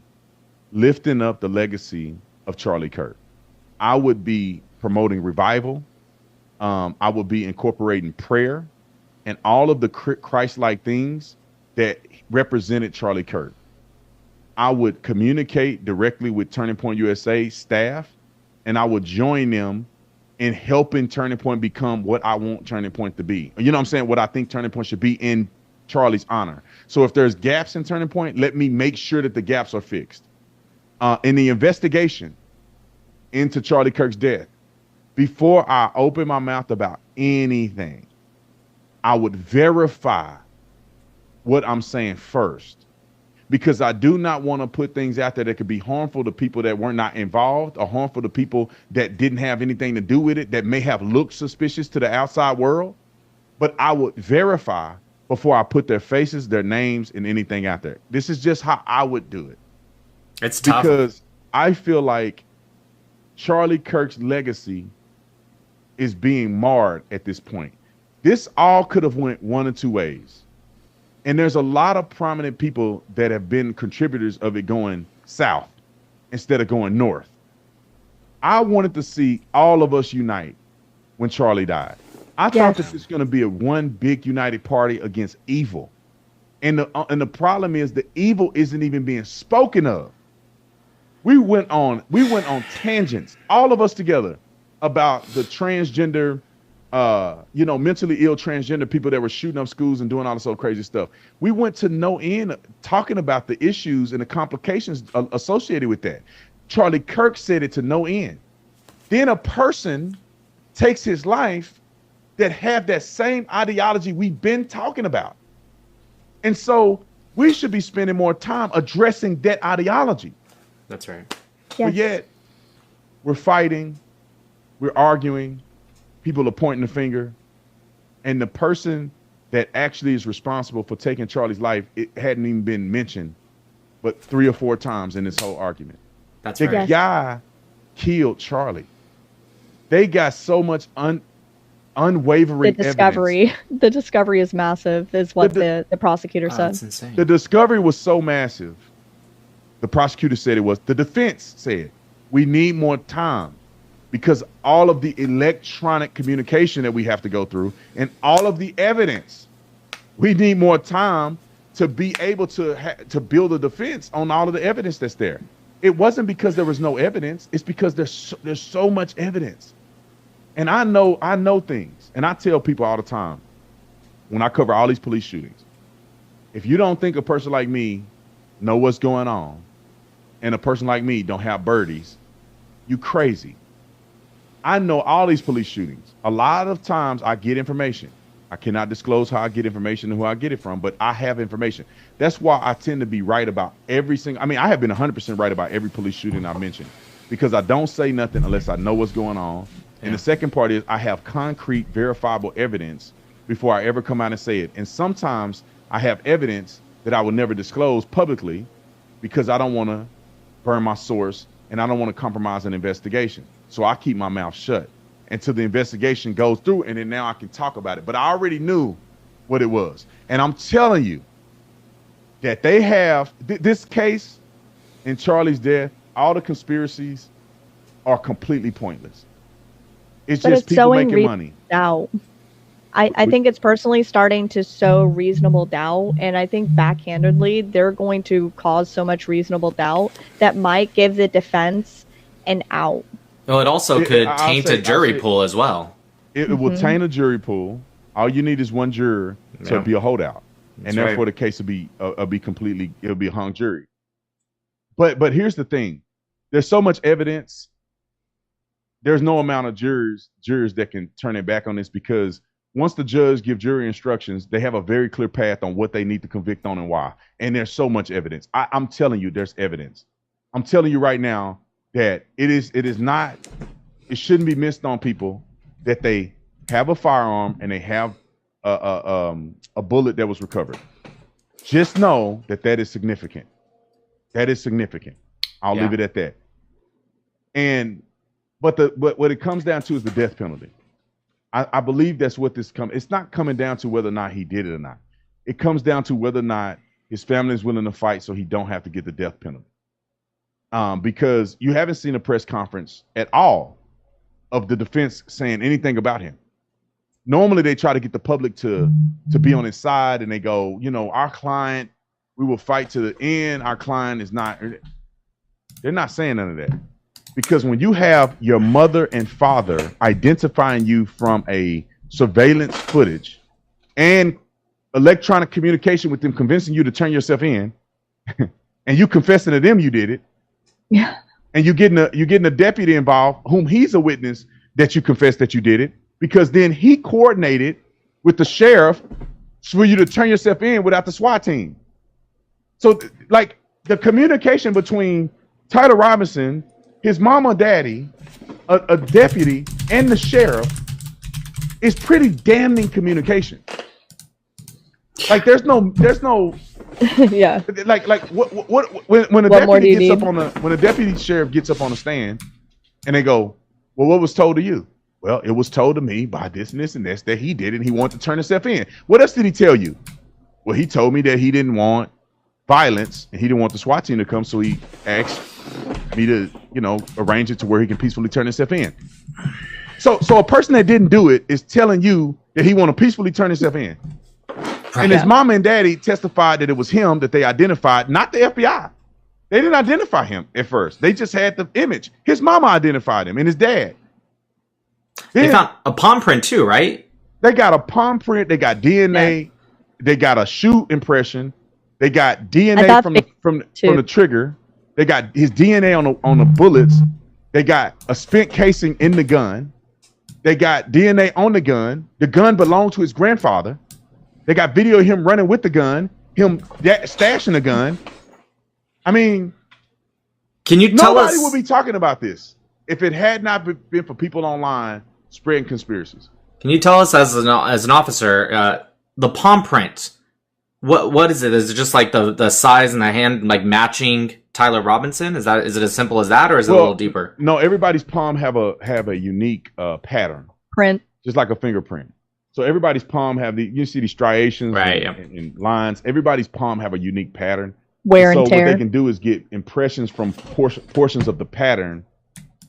lifting up the legacy of Charlie Kirk. I would be promoting revival. I would be incorporating prayer and all of the Christ-like things that represented Charlie Kirk. I would communicate directly with Turning Point USA staff, and I would join them in helping Turning Point become what I want Turning Point to be. You know what I'm saying? What I think Turning Point should be in Charlie's honor. So if there's gaps in Turning Point, let me make sure that the gaps are fixed. In the investigation into Charlie Kirk's death, before I open my mouth about anything, I would verify what I'm saying first. Because I do not want to put things out there that could be harmful to people that were not involved, or harmful to people that didn't have anything to do with it, that may have looked suspicious to the outside world. But I would verify before I put their faces, their names, and anything out there. This is just how I would do it. It's tough. Because I feel like Charlie Kirk's legacy is being marred at this point. This all could have went one of two ways. And there's a lot of prominent people that have been contributors of it going south instead of going north. I wanted to see all of us unite when Charlie died. I thought that this was going to be a one big united party against evil. And the problem is the evil isn't even being spoken of. We went on tangents, all of us together, about the transgender mentally ill transgender people that were shooting up schools and doing all this old crazy stuff. We went to no end talking about the issues and the complications associated with that. Charlie Kirk said it to no end. Then a person takes his life that have that same ideology we've been talking about. And so we should be spending more time addressing that ideology. That's right. Yes. But yet we're fighting, we're arguing, people are pointing the finger, and the person that actually is responsible for taking Charlie's life, it hadn't even been mentioned but 3 or 4 times in this whole argument. That's the right. guy killed Charlie. they got so much unwavering evidence. The discovery is massive, is what the prosecutor said. That's insane. The discovery was so massive. The prosecutor said it was. The defense said, we need more time because all of the electronic communication that we have to go through and all of the evidence, we need more time to be able to build a defense on all of the evidence that's there. It wasn't because there was no evidence. It's because there's so much evidence. And I know things. And I tell people all the time when I cover all these police shootings, if you don't think a person like me know what's going on and a person like me don't have birdies, you crazy. I know all these police shootings. A lot of times I get information. I cannot disclose how I get information and who I get it from, but I have information. That's why I tend to be right about every single, I have been 100% right about every police shooting I mentioned because I don't say nothing unless I know what's going on. Yeah. And the second part is I have concrete, verifiable evidence before I ever come out and say it. And sometimes I have evidence that I will never disclose publicly because I don't want to burn my source and I don't want to compromise an investigation. So I keep my mouth shut until the investigation goes through, and then now I can talk about it. But I already knew what it was. And I'm telling you that they have this case in Charlie's death, all the conspiracies are completely pointless. It's just people making money. Doubt. I think it's personally starting to sow reasonable doubt, and I think backhandedly they're going to cause so much reasonable doubt that might give the defense an out. Well, it also could taint a jury pool as well. It will taint a jury pool. All you need is one juror to be a holdout, and therefore the case will be completely, it'll be a hung jury. But here's the thing: there's so much evidence. There's no amount of jurors that can turn it back on this because once the judge gives jury instructions, they have a very clear path on what they need to convict on and why. And there's so much evidence. I'm telling you, there's evidence. I'm telling you right now that it shouldn't be missed on people that they have a firearm and they have a bullet that was recovered. Just know that is significant. That is significant. I'll leave it at that. But what it comes down to is the death penalty. I believe that's what this comes. It's not coming down to whether or not he did it or not. It comes down to whether or not his family is willing to fight so he don't have to get the death penalty. Because you haven't seen a press conference at all of the defense saying anything about him. Normally they try to get the public to be on his side and they go, our client, we will fight to the end. Our client is not. They're not saying none of that. Because when you have your mother and father identifying you from a surveillance footage and electronic communication with them, convincing you to turn yourself in, and you confessing to them you did it, and you're getting a deputy involved, whom he's a witness that you confessed that you did it, because then he coordinated with the sheriff for you to turn yourself in without the SWAT team. So, like the communication between Tyler Robinson, his mama, daddy, a deputy, and the sheriff is pretty damning communication. Like there's no yeah. Like when a deputy sheriff gets up on the stand and they go, well, what was told to you? Well, it was told to me by this and this and this that he did and he wanted to turn himself in. What else did he tell you? Well, he told me that he didn't want violence and he didn't want the SWAT team to come, so he asked me to, arrange it to where he can peacefully turn himself in. So a person that didn't do it is telling you that he want to peacefully turn himself in. And his mama and daddy testified that it was him that they identified, not the FBI. They didn't identify him at first. They just had the image. His mama identified him and his dad. They found a palm print too, right? They got a palm print. They got DNA. Yeah. They got a shoe impression. They got DNA from the trigger. They got his DNA on the bullets. They got a spent casing in the gun. They got DNA on the gun. The gun belonged to his grandfather. They got video of him running with the gun, him stashing the gun. I mean, can you tell us? Nobody would be talking about this if it had not been for people online spreading conspiracies. Can you tell us, as an officer, the palm print? What is it? Is it just like the size and the hand like matching Tyler Robinson? Is it as simple as that, or is it a little deeper? No, everybody's palm have a unique pattern, Print. just like a fingerprint. So everybody's palm have you see these striations Right, and lines. Everybody's palm have a unique pattern. Wear and so tear. what they can do is get impressions from portions of the pattern.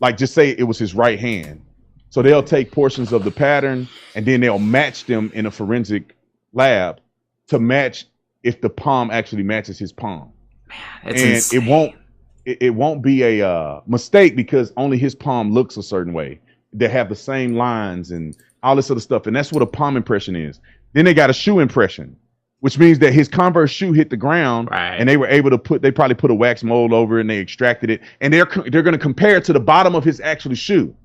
Like just say it was his right hand. So they'll take portions of the pattern and then they'll match them in a forensic lab to match if the palm actually matches his palm. It's and insane. it won't be a mistake because only his palm looks a certain way. They have the same lines and all this other stuff. And that's what a palm impression is. Then they got a shoe impression, which means that his Converse shoe hit the ground, Right. and they were able to they probably put a wax mold over it and they extracted it. And they're going to compare it to the bottom of his actual shoe,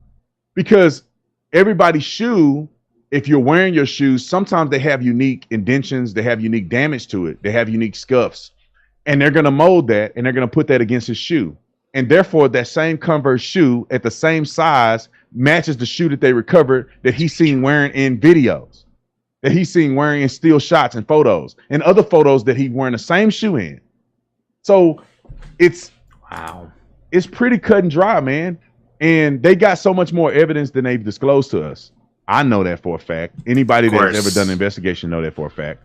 because everybody's shoe, if you're wearing your shoes, sometimes they have unique indentions, they have unique damage to it, they have unique scuffs, and they're going to mold that and they're going to put that against his shoe. And therefore, that same Converse shoe at the same size matches the shoe that they recovered that he's seen wearing in videos, that he's seen wearing in still shots and photos and other photos that he's wearing the same shoe in. So it's pretty cut and dry, man. And they got so much more evidence than they've disclosed to us. I know that for a fact. Anybody that's ever done an investigation know that for a fact.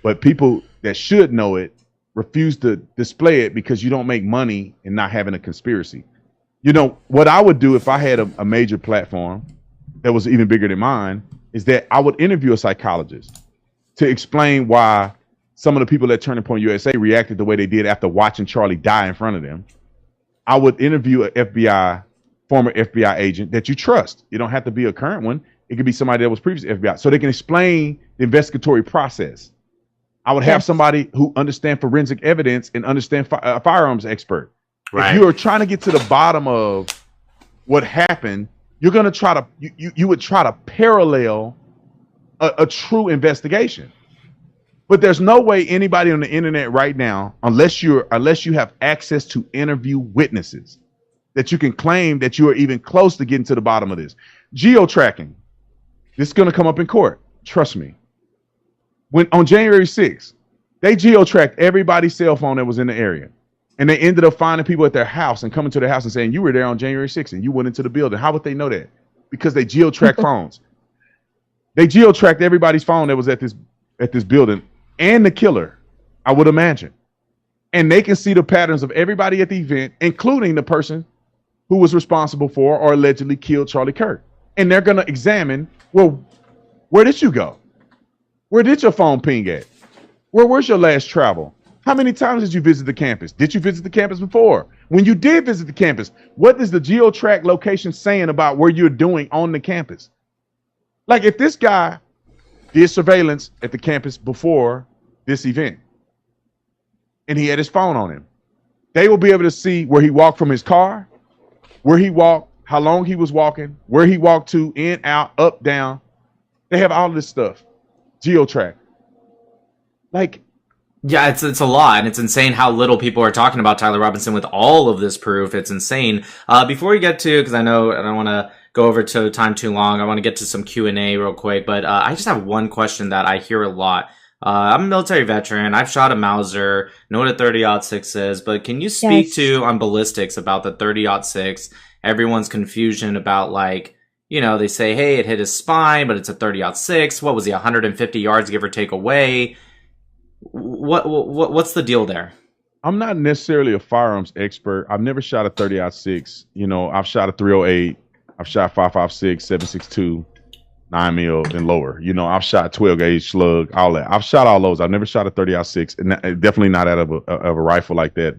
But people that should know it refuse to display it because you don't make money in not having a conspiracy. You know, what I would do if I had a major platform that was even bigger than mine is that I would interview a psychologist to explain why some of the people at Turning Point USA reacted the way they did after watching Charlie die in front of them. I would interview a former FBI agent that you trust. You don't have to be a current one. It could be somebody that was previously FBI, so they can explain the investigatory process. I would have somebody who understands forensic evidence and understand a firearms expert. Right. If you are trying to get to the bottom of what happened, you're going to try to you would try to parallel a true investigation. But there's no way anybody on the internet right now, unless you have access to interview witnesses, that you can claim that you are even close to getting to the bottom of this. Geo-tracking. This is going to come up in court. Trust me. When on January 6th, they geo-tracked everybody's cell phone that was in the area. And they ended up finding people at their house and coming to their house and saying, you were there on January 6th and you went into the building. How would they know that? Because they geo-tracked phones. They geo-tracked everybody's phone that was at this building and the killer, I would imagine. And they can see the patterns of everybody at the event, including the person who was responsible for or allegedly killed Charlie Kirk. And they're going to examine, well, where did you go? Where did your phone ping at? Where was your last travel? How many times did you visit the campus? Did you visit the campus before? When you did visit the campus, what is the geo-track location saying about where you're doing on the campus? Like if this guy did surveillance at the campus before this event and he had his phone on him, they will be able to see where he walked from his car, where he walked, how long he was walking, where he walked to, in, out, up, down. They have all of this stuff. Geo-track. Like, yeah, it's a lot, and it's insane how little people are talking about Tyler Robinson with all of this proof. It's insane. Before we get to, because I know I don't want to go over to time too long, I want to get to some Q&A real quick, but I just have one question that I hear a lot. I'm a military veteran. I've shot a Mauser, know what a 30-06 is, but can you speak to, on ballistics, about the 30-06, everyone's confusion about, like, you know, they say, hey, it hit his spine, but it's a 30-06. What was he, 150 yards, give or take, away? What's the deal there? I'm not necessarily a firearms expert. I've never shot a 30-06. You know, I've shot a 308. I've shot 5.56, 7.62, 9 mil and lower. You know, I've shot 12 gauge slug, all that. I've shot all those. I've never shot a 30-06, and definitely not out of a rifle like that.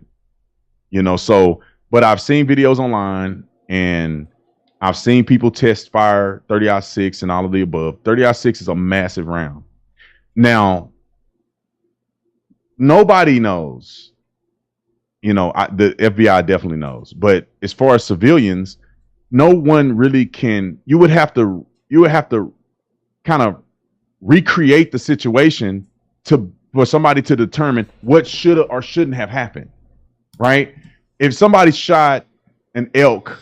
You know, so, but I've seen videos online and I've seen people test fire 30-06 and all of the above. 30-06 is a massive round. Now, nobody knows, you know, the FBI definitely knows, but as far as civilians, no one really can. You would have to kind of recreate the situation for somebody to determine what should or shouldn't have happened, right? If somebody shot an elk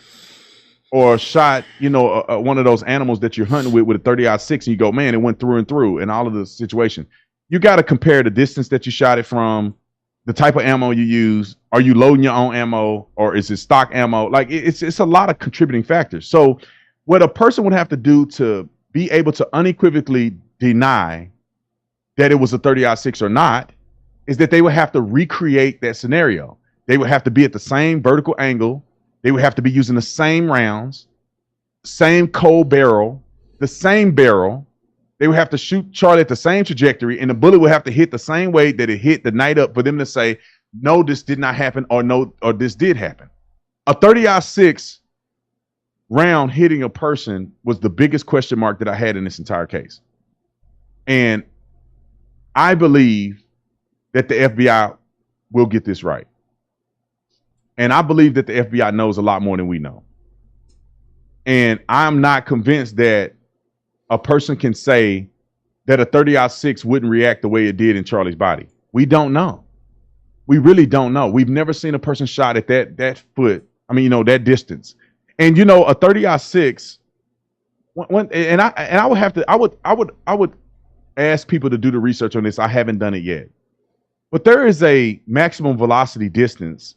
or shot, you know, one of those animals that you're hunting with a 30-06 and you go, man, it went through and through and all of the situation. You got to compare the distance that you shot it from, the type of ammo you use. Are you loading your own ammo or is it stock ammo? Like it's a lot of contributing factors. So what a person would have to do to be able to unequivocally deny that it was a 30-06 or not is that they would have to recreate that scenario. They would have to be at the same vertical angle. They would have to be using the same rounds, same cold barrel, the same barrel. They would have to shoot Charlie at the same trajectory, and the bullet would have to hit the same way that it hit the night up for them to say, no, this did not happen, or no, or this did happen. A 30-06 round hitting a person was the biggest question mark that I had in this entire case. And I believe that the FBI will get this right. And I believe that the FBI knows a lot more than we know. And I'm not convinced that a person can say that a 30-06 wouldn't react the way it did in Charlie's body. We don't know. We really don't know. We've never seen a person shot at that foot. I mean, that distance. And a 30-06. I would ask people to do the research on this. I haven't done it yet. But there is a maximum velocity distance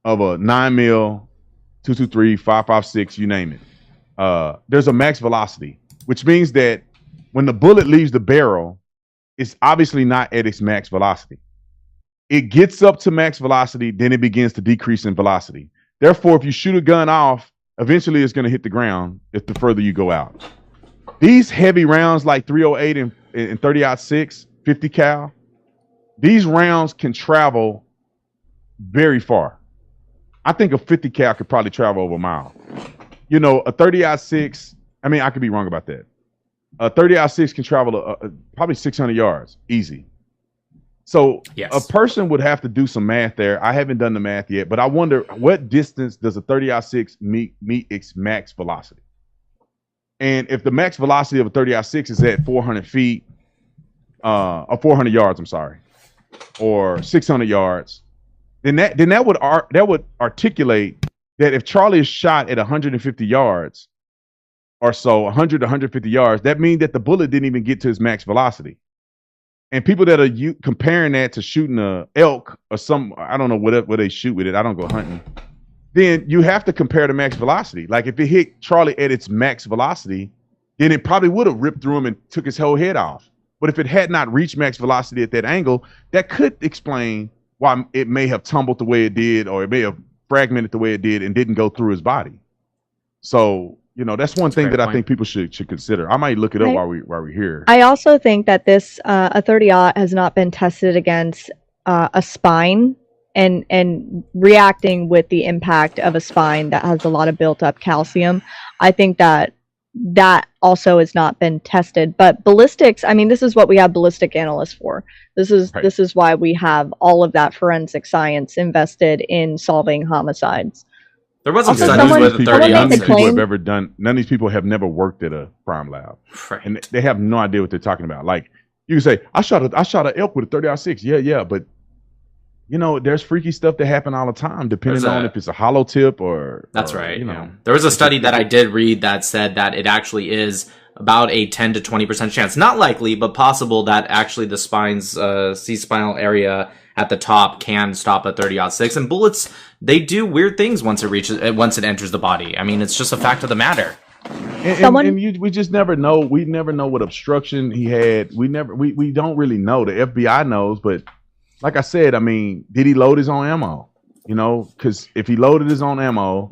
of a 9mm, 223, 5.56, you name it. There's a max velocity, which means that when the bullet leaves the barrel, it's obviously not at its max velocity. It gets up to max velocity, then it begins to decrease in velocity. Therefore, if you shoot a gun off, eventually it's going to hit the ground if the further you go out. These heavy rounds like 308 and 30-06, 50 cal, these rounds can travel very far. I think a 50 cal could probably travel over a mile. A 30-06, I mean, I could be wrong about that. A 30-06 can travel probably 600 yards, easy. So yes. A person would have to do some math there. I haven't done the math yet, but I wonder what distance does a 30-06 meet its max velocity? And if the max velocity of a 30-06 is at 400 feet, or 400 yards, I'm sorry, or 600 yards, then that would articulate that if Charlie is shot at 150 yards or so, 100 to 150 yards, that means that the bullet didn't even get to his max velocity. And people that are comparing that to shooting a elk or I don't know what they shoot with it. I don't go hunting. Then you have to compare the max velocity. Like if it hit Charlie at its max velocity, then it probably would have ripped through him and took his whole head off. But if it had not reached max velocity at that angle, that could explain why it may have tumbled the way it did, or it may have fragmented the way it did and didn't go through his body. So, that's one thing that I think people should consider. I might look it up while we're here. I also think that this a 30-aught has not been tested against a spine and reacting with the impact of a spine that has a lot of built up calcium. I think that also has not been tested. But ballistics, I mean, this is what we have ballistic analysts for. This is why we have all of that forensic science invested in solving homicides. There wasn't studies with the 30 none of these people have ever done. None of these people have never worked at a crime lab, right. And they have no idea what they're talking about. Like you can say, I shot an elk with a 30-06. Yeah, but there's freaky stuff that happen all the time, depending on if it's a hollow tip or. That's right. Yeah. There was a study that I did read that said that it actually is about a 10 to 20% chance, not likely, but possible that actually the C-spinal area at the top can stop a 30-06. And bullets, they do weird things once it enters the body. I mean, it's just a fact of the matter. We just never know. We never know what obstruction he had. We don't really know. The FBI knows, but like I said, I mean, did he load his own ammo? Because if he loaded his own ammo,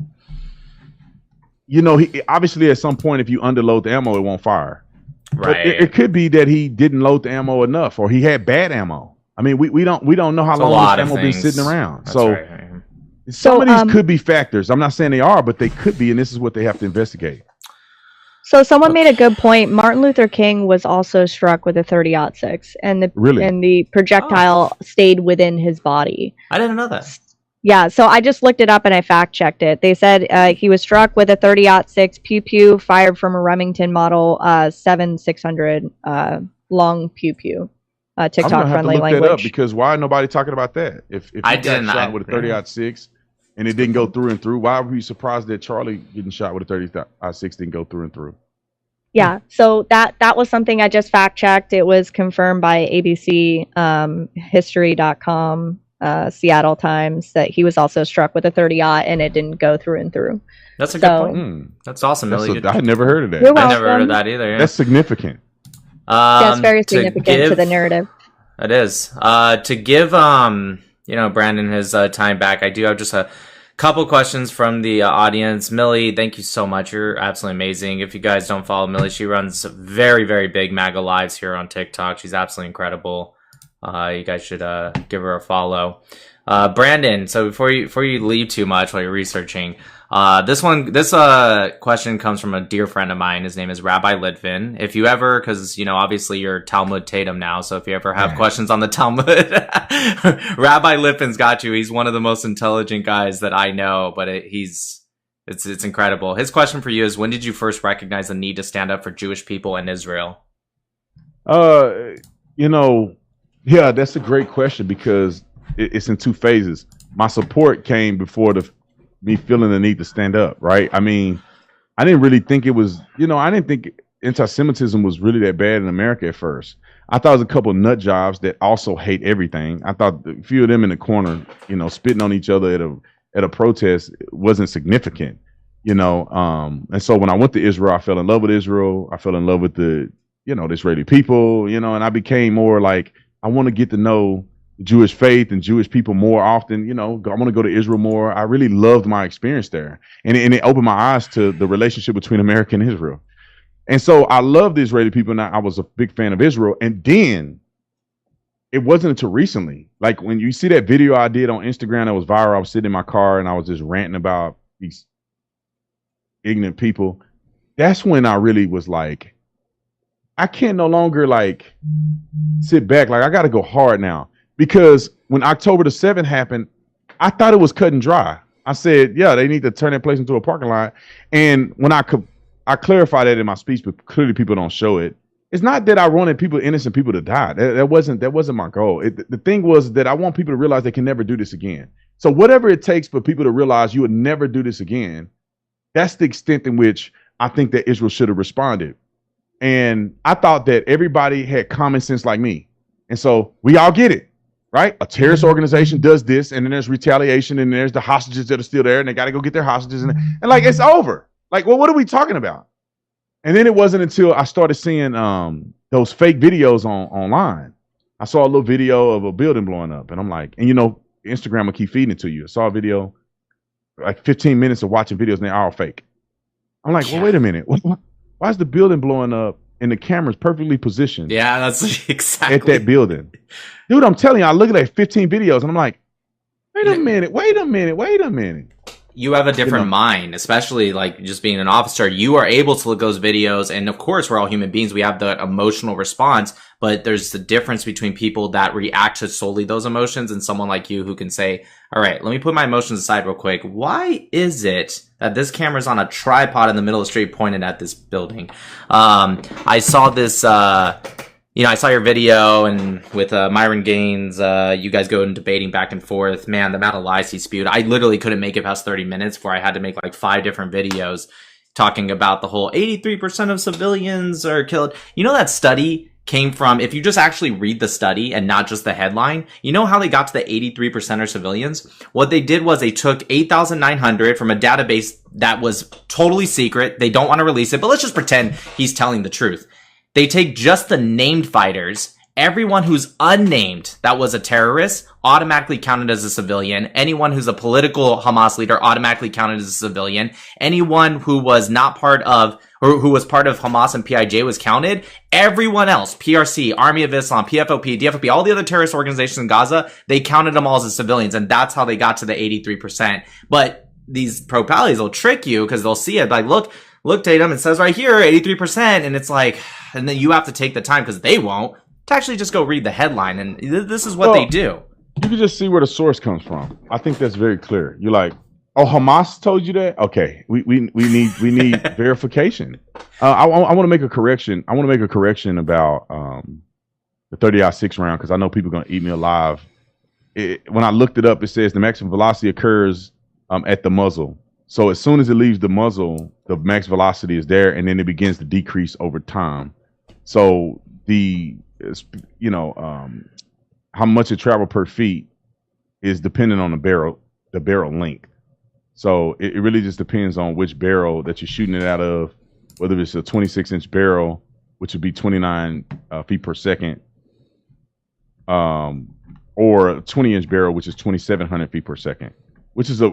he obviously at some point, if you underload the ammo, it won't fire. Right. But it could be that he didn't load the ammo enough, or he had bad ammo. I mean, we don't know how long this ammo been sitting around. That's right. Some of these could be factors. I'm not saying they are, but they could be, and this is what they have to investigate. So someone made a good point. Martin Luther King was also struck with a 30-06, and the projectile stayed within his body. I didn't know that. Yeah, so I just looked it up and I fact checked it. They said he was struck with a 30-06 pew pew fired from a Remington model 7600 long pew pew. TikTok friendly language. I'm gonna have to look that up, because why nobody talking about that? If you got shot with a 30-06 and it didn't go through and through, why were you surprised that Charlie getting shot with a 30-06 didn't go through and through? Yeah, so that was something I just fact checked. It was confirmed by ABC, History.com, Seattle Times, that he was also struck with a 30-aught and it didn't go through and through. That's a good So point. That's awesome, Millie. I had never heard of that. You're I never heard of welcome. that either. Yeah. That's significant. That's very To significant to the narrative. It is. To give Brandon his time back, I do have just a couple questions from the audience. Millie, thank you so much. You're absolutely amazing. If you guys don't follow Millie, she runs very, very big MAGA lives here on TikTok. She's absolutely incredible. You guys should give her a follow. Brandon, so before you leave too much while you're researching, this question comes from a dear friend of mine. His name is Rabbi Litvin. If you ever, because obviously you're Talmud Tatum now, so if you ever have questions on the Talmud, Rabbi Litvin's got you. He's one of the most intelligent guys that I know, but it's incredible. His question for you is: when did you first recognize the need to stand up for Jewish people in Israel? Yeah, that's a great question because it's in two phases. My support came before me feeling the need to stand up, right? I mean, I didn't really think it was, I didn't think anti-Semitism was really that bad in America at first. I thought it was a couple of nut jobs that also hate everything. I thought a few of them in the corner, spitting on each other at a protest wasn't significant, and so when I went to Israel, I fell in love with Israel. I fell in love with the Israeli people, and I became more like, I want to get to know Jewish faith and Jewish people more often. I want to go to Israel more. I really loved my experience there. And it opened my eyes to the relationship between America and Israel. And so I loved the Israeli people, and I was a big fan of Israel. And then it wasn't until recently, like when you see that video I did on Instagram that was viral, I was sitting in my car and I was just ranting about these ignorant people. That's when I really was like, I can't no longer like sit back. Like, I got to go hard now. Because when October the 7th happened, I thought it was cut and dry. I said, yeah, they need to turn that place into a parking lot. And when I clarified that in my speech, but clearly people don't show it. It's not that I wanted innocent people to die. That wasn't my goal. The thing was that I want people to realize they can never do this again. So whatever it takes for people to realize you would never do this again, that's the extent in which I think that Israel should have responded. And I thought that everybody had common sense like me. And so we all get it. Right? A terrorist organization does this, and then there's retaliation, and there's the hostages that are still there, and they got to go get their hostages, and like, it's over. Like, well, what are we talking about? And then it wasn't until I started seeing those fake videos online. I saw a little video of a building blowing up, and I'm like, and Instagram will keep feeding it to you. I saw a video, like 15 minutes of watching videos, and they're all fake. I'm like, well, wait a minute. Why is the building blowing up and the camera's perfectly positioned? Yeah, that's exactly at that building. Dude, I'm telling you, I look at like 15 videos and I'm like, wait a minute. You have a different mind, especially like just being an officer. You are able to look at those videos, and of course, we're all human beings. We have the emotional response, but there's the difference between people that react to solely those emotions and someone like you who can say, all right, let me put my emotions aside real quick. Why is it that this camera's on a tripod in the middle of the street pointed at this building? I saw this, I saw your video, and with Myron Gaines, you guys go and debating back and forth. Man, the amount of lies he spewed. I literally couldn't make it past 30 minutes before I had to make like 5 different videos talking about the whole 83% of civilians are killed. That study came from, if you just actually read the study and not just the headline, you know how they got to the 83% are civilians? What they did was they took 8,900 from a database that was totally secret. They don't want to release it, but let's just pretend he's telling the truth. They take just the named fighters. Everyone who's unnamed that was a terrorist automatically counted as a civilian. Anyone who's a political Hamas leader automatically counted as a civilian. Anyone who was not part of, or who was part of Hamas and PIJ was counted. Everyone else, PRC, Army of Islam, PFOP, DFOP, all the other terrorist organizations in Gaza, they counted them all as civilians. And that's how they got to the 83%. But these pro-Pallies will trick you because they'll see it like, look, Tatum, it says right here, 83%. And it's like, and then you have to take the time, because they won't, to actually just go read the headline. And this is what they do. You can just see where the source comes from. I think that's very clear. You're like, oh, Hamas told you that? Okay, we need verification. I want to make a correction. I want to make a correction about the 30-06 round, because I know people are going to eat me alive. When I looked it up, it says the maximum velocity occurs at the muzzle. So as soon as it leaves the muzzle, the max velocity is there, and then it begins to decrease over time. So how much it travel per feet is dependent on the barrel length. So it really just depends on which barrel that you're shooting it out of, whether it's a 26-inch barrel, which would be 29 feet per second, or a 20-inch barrel, which is 2,700 feet per second, which is a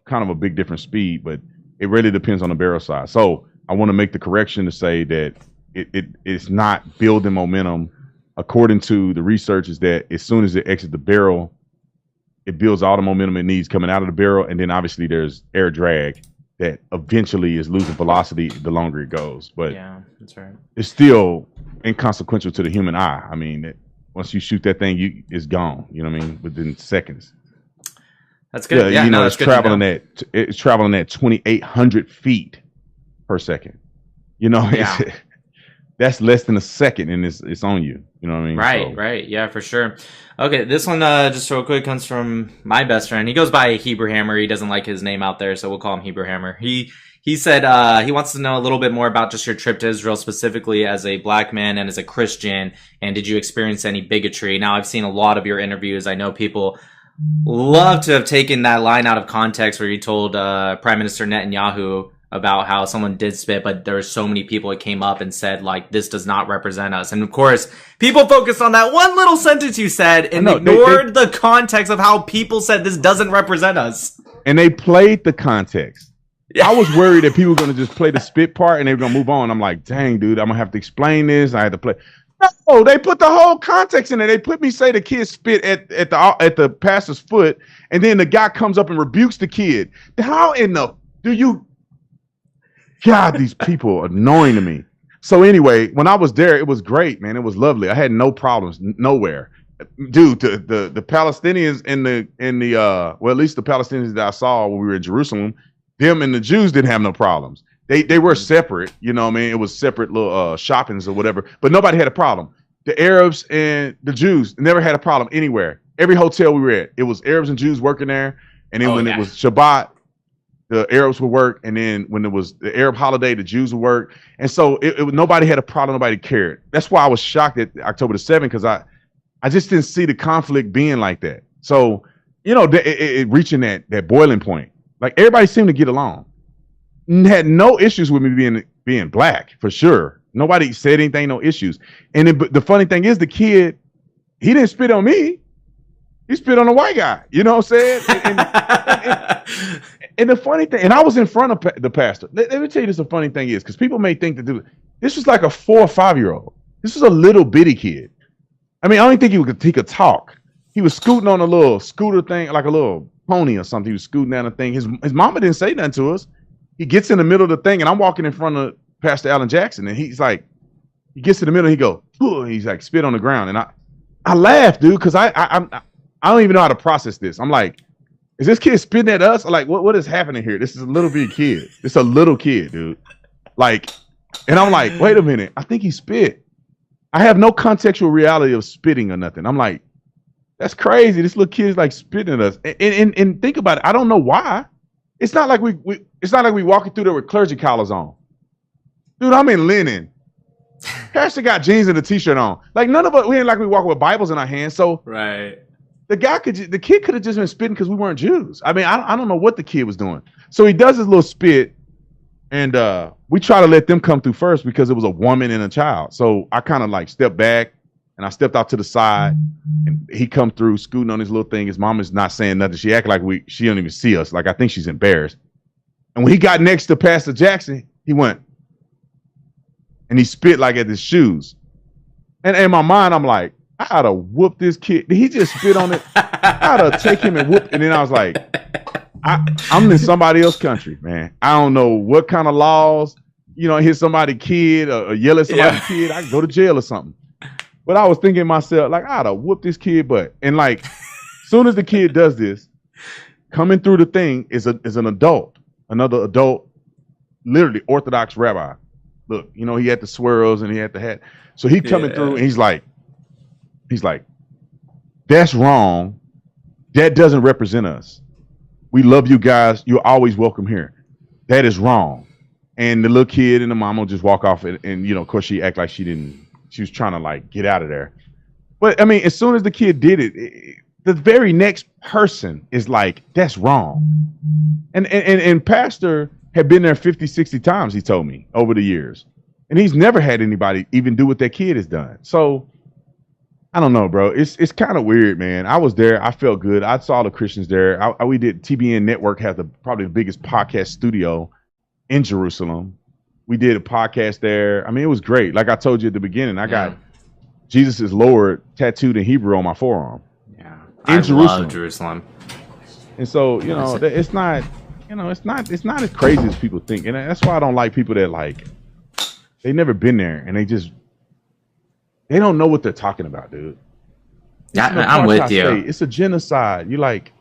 kind of a big different speed, but it really depends on the barrel size. So I want to make the correction to say that it's not building momentum. According to the research, is that as soon as it exits the barrel, it builds all the momentum it needs coming out of the barrel, and then obviously there's air drag that eventually is losing velocity the longer it goes. But yeah, that's right. It's still inconsequential to the human eye. I mean, once you shoot that thing, it's gone. You know what I mean? Within seconds. That's good. Yeah, it's traveling at 2,800 feet per second. That's less than a second, and it's on you. You know what I mean? Right. Yeah, for sure. Okay, this one, just real quick, comes from my best friend. He goes by Hebrew Hammer. He doesn't like his name out there, so we'll call him Hebrew Hammer. He said he wants to know a little bit more about just your trip to Israel, specifically as a black man and as a Christian, and did you experience any bigotry? Now, I've seen a lot of your interviews. I know people love to have taken that line out of context where you told Prime Minister Netanyahu about how someone did spit, but there were so many people that came up and said, like, this does not represent us. And of course, people focused on that one little sentence you said and ignored the context of how people said this doesn't represent us. And they played the context. I was worried that people were going to just play the spit part and they were going to move on. I'm like, dang, dude, I'm going to have to explain this. I had to play. No, they put the whole context in there. They put me say the kid spit at the pastor's foot, and then the guy comes up and rebukes the kid. How in the do you? God, these people are annoying to me. So anyway, when I was there, it was great, man. It was lovely. I had no problems nowhere. Dude, the Palestinians well, at least the Palestinians that I saw when we were in Jerusalem, them and the Jews didn't have no problems. They were separate, you know what I mean? It was separate little shoppings or whatever, but nobody had a problem. The Arabs and the Jews never had a problem anywhere. Every hotel we were at, it was Arabs and Jews working there. And then it was Shabbat, the Arabs would work, and then when it was the Arab holiday, the Jews would work. And so nobody had a problem, nobody cared. That's why I was shocked at October the 7th, because I just didn't see the conflict being like that. So, it reaching that boiling point. Like, everybody seemed to get along. Had no issues with me being black, for sure. Nobody said anything, no issues. And the funny thing is, the kid, he didn't spit on me. He spit on a white guy. You know what I'm saying? And the funny thing, and I was in front of the pastor. Let me tell you the funny thing is, because people may think that this was like a 4 or 5-year-old. This was a little bitty kid. I mean, I don't think he could talk. He was scooting on a little scooter thing, like a little pony or something. He was scooting down the thing. His mama didn't say nothing to us. He gets in the middle of the thing, and I'm walking in front of Pastor Allen Jackson, and he's like, he gets to the middle, he go, he's like, spit on the ground, and I laughed, dude, because I don't even know how to process this. I'm like, is this kid spitting at us? Like, what is happening here? This is a little bitty kid. It's a little kid, dude. Like, and I'm like, wait a minute, I think he spit. I have no contextual reality of spitting or nothing. I'm like, that's crazy. This little kid is like spitting at us, and think about it. I don't know why. It's not like it's not like we walking through there with clergy collars on. Dude, I'm in linen. Pastor got jeans and a t-shirt on. Like, none of us, we ain't like we walk with Bibles in our hands. So right. The kid could have just been spitting because we weren't Jews. I mean, I don't know what the kid was doing. So he does his little spit, and we try to let them come through first because it was a woman and a child. So I kind of like stepped back, and I stepped out to the side, and he come through scooting on his little thing. His mom is not saying nothing. She acted like she don't even see us. Like, I think she's embarrassed. And when he got next to Pastor Jackson, he went, and he spit like at his shoes. And in my mind, I'm like, I ought to whoop this kid. Did he just spit on it? I ought to take him and whoop. And then I was like, I'm in somebody else's country, man. I don't know what kind of laws, hit somebody's kid or yell at somebody's kid. I can go to jail or something. But I was thinking to myself, like, I ought to whoop this kid butt. And like, soon as the kid does this, coming through the thing is an adult, another adult, literally Orthodox rabbi. Look, he had the swirls and he had the hat. So he coming through and he's like, that's wrong. That doesn't represent us. We love you guys. You're always welcome here. That is wrong. And the little kid and the mom will just walk off and of course she act like she was trying to like get out of there. But I mean, as soon as the kid did it, the very next person is like, that's wrong. And Pastor had been there 50, 60 times, he told me, over the years. And he's never had anybody even do what that kid has done. So I don't know, bro. It's kind of weird, man. I was there. I felt good. I saw the Christians there. We did TBN Network has probably the biggest podcast studio in Jerusalem. We did a podcast there. I mean, it was great. Like I told you at the beginning, I got Jesus is Lord tattooed in Hebrew on my forearm. Yeah, in Jerusalem. Love Jerusalem. And so it's not it's not as crazy as people think, and that's why I don't like people that like they never been there and they don't know what they're talking about, dude. Yeah, I'm with you. It's a genocide. You like.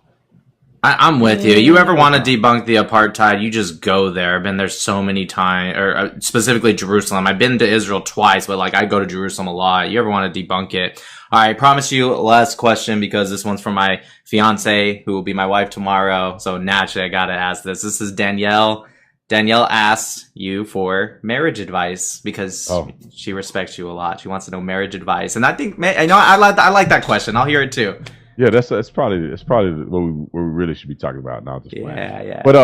I'm with you. You ever want to debunk the apartheid, you just go there. I've been there so many times, or specifically Jerusalem. I've been to Israel twice, but like I go to Jerusalem a lot. You ever want to debunk it? All right, I promise you last question because this one's from my fiance who will be my wife tomorrow. So naturally I got to ask this. This is Danielle. Danielle asks you for marriage advice because she respects you a lot. She wants to know marriage advice. And I think, I like that question. I'll hear it too. Yeah, that's probably what we really should be talking about now. Yeah. But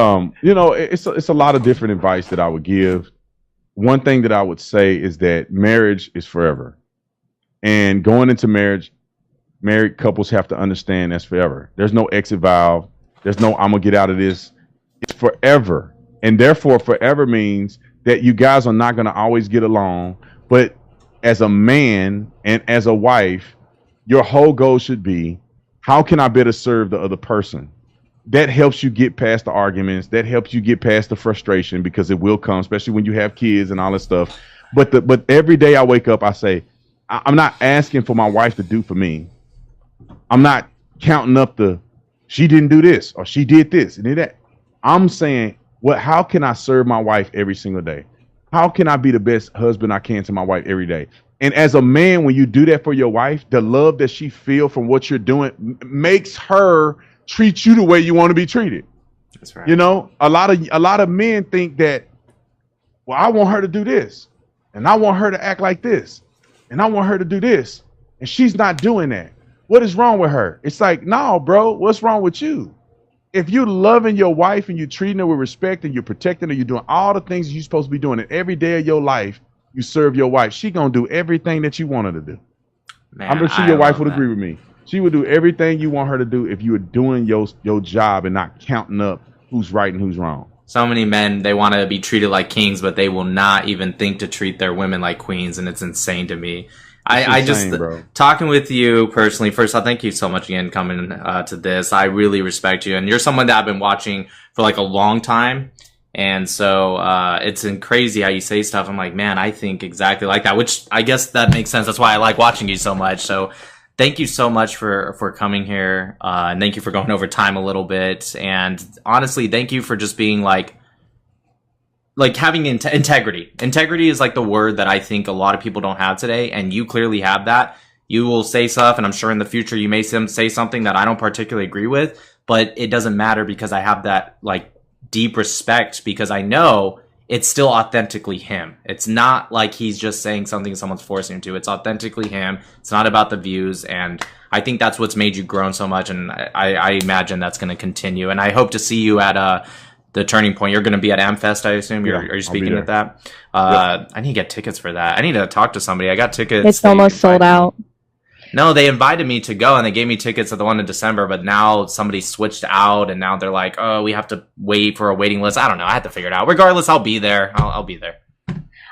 it's a lot of different advice that I would give. One thing that I would say is that marriage is forever, and going into marriage, married couples have to understand that's forever. There's no exit valve. There's no I'm gonna get out of this. It's forever, and therefore forever means that you guys are not gonna always get along. But as a man and as a wife, your whole goal should be, how can I better serve the other person? That helps you get past the arguments. That helps you get past the frustration because it will come, especially when you have kids and all that stuff. But every day I wake up, I say, I'm not asking for my wife to do for me. I'm not counting up she didn't do this or she did this and did that. I'm saying, how can I serve my wife every single day? How can I be the best husband I can to my wife every day? And as a man, when you do that for your wife, the love that she feels from what you're doing makes her treat you the way you want to be treated. That's right. A lot of men think that, well, I want her to do this, and I want her to act like this, and I want her to do this, and she's not doing that. What is wrong with her? It's like, no, bro, what's wrong with you? If you're loving your wife and you're treating her with respect and you're protecting her, you're doing all the things you're supposed to be doing, and every day of your life, you serve your wife, she gonna do everything that you want her to do. Man, I'm sure your wife would agree with me. She would do everything you want her to do if you were doing your job and not counting up who's right and who's wrong. So many men, they want to be treated like kings, but they will not even think to treat their women like queens, and it's insane to me. Talking with you personally, first, I thank you so much again coming to this. I really respect you, and you're someone that I've been watching for like a long time. And so it's crazy how you say stuff. I'm like, man, I think exactly like that, which I guess that makes sense. That's why I like watching you so much. So thank you so much for coming here. And thank you for going over time a little bit. And honestly, thank you for just being like having integrity. Integrity is like the word that I think a lot of people don't have today. And you clearly have that. You will say stuff, and I'm sure in the future you may say something that I don't particularly agree with, but it doesn't matter because I have that deep respect because I know it's still authentically him. It's not like he's just saying something someone's forcing him to. It's authentically him. It's not about the views. And I think that's what's made you grown so much. And I imagine that's going to continue. And I hope to see you at the Turning Point. You're going to be at AmFest, I assume. Are you speaking at that? Yep. I need to get tickets for that. I need to talk to somebody. I got tickets. It's almost sold out. No, they invited me to go and they gave me tickets at the one in December, but now somebody switched out and now they're like, oh, we have to wait for a waiting list. I don't know. I had to figure it out. Regardless, I'll be there. I'll be there.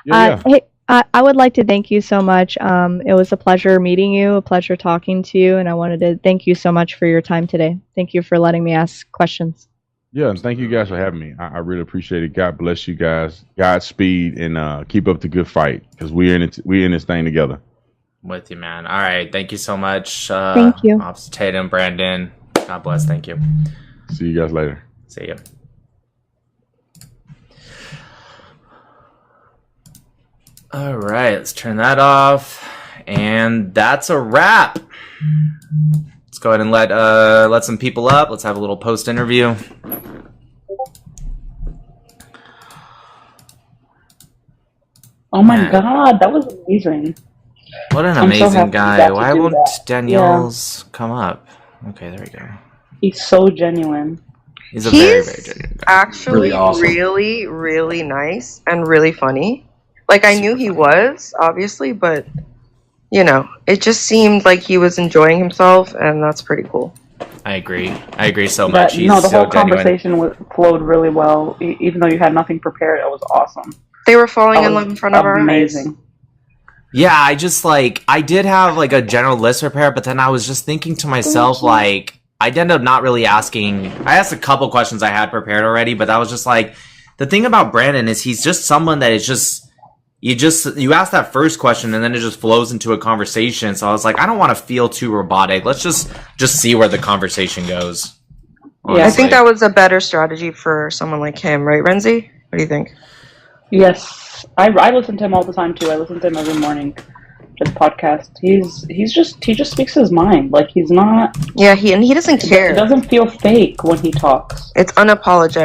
Hey, I would like to thank you so much. It was a pleasure meeting you, a pleasure talking to you, and I wanted to thank you so much for your time today. Thank you for letting me ask questions. Yeah, and thank you guys for having me. I really appreciate it. God bless you guys. Godspeed, and keep up the good fight because we're in this thing together. With you, man. All right. Thank you so much. Thank you. Officer Tatum, Brandon. God bless. Thank you. See you guys later. See you. All right. Let's turn that off. And that's a wrap. Let's go ahead and let some people up. Let's have a little post interview. Oh my God, that was amazing. What an I'm so amazing happy guy. you got to Why do won't that. Danielle's come up? Okay, there we go. He's so genuine. He's a very, very He's genuine guy. actually Really awesome. really, really nice and really funny. Like, I knew he was, obviously, but, you know, it just seemed like he was enjoying himself, and that's pretty cool. I agree. I agree so much. He's No, the so whole genuine. conversation flowed really well. Even though you had nothing prepared, it was awesome. They were falling That in was love in front of our eyes. amazing. Yeah, I just I did have like a general list prepared, but then I was just thinking to myself, like, I ended up not really asking. I asked a couple questions I had prepared already, but that was just like, the thing about Brandon is he's just someone that is just, you ask that first question and then it just flows into a conversation. So I was like, I don't want to feel too robotic. Let's just see where the conversation goes. Yeah. I think that was a better strategy for someone like him, right, Renzi? What do you think? Yes, I listen to him all the time too. I listen to him every morning. His podcast. He just speaks his mind. Like, he's not. Yeah, he doesn't care. It doesn't feel fake when he talks. It's unapologetic.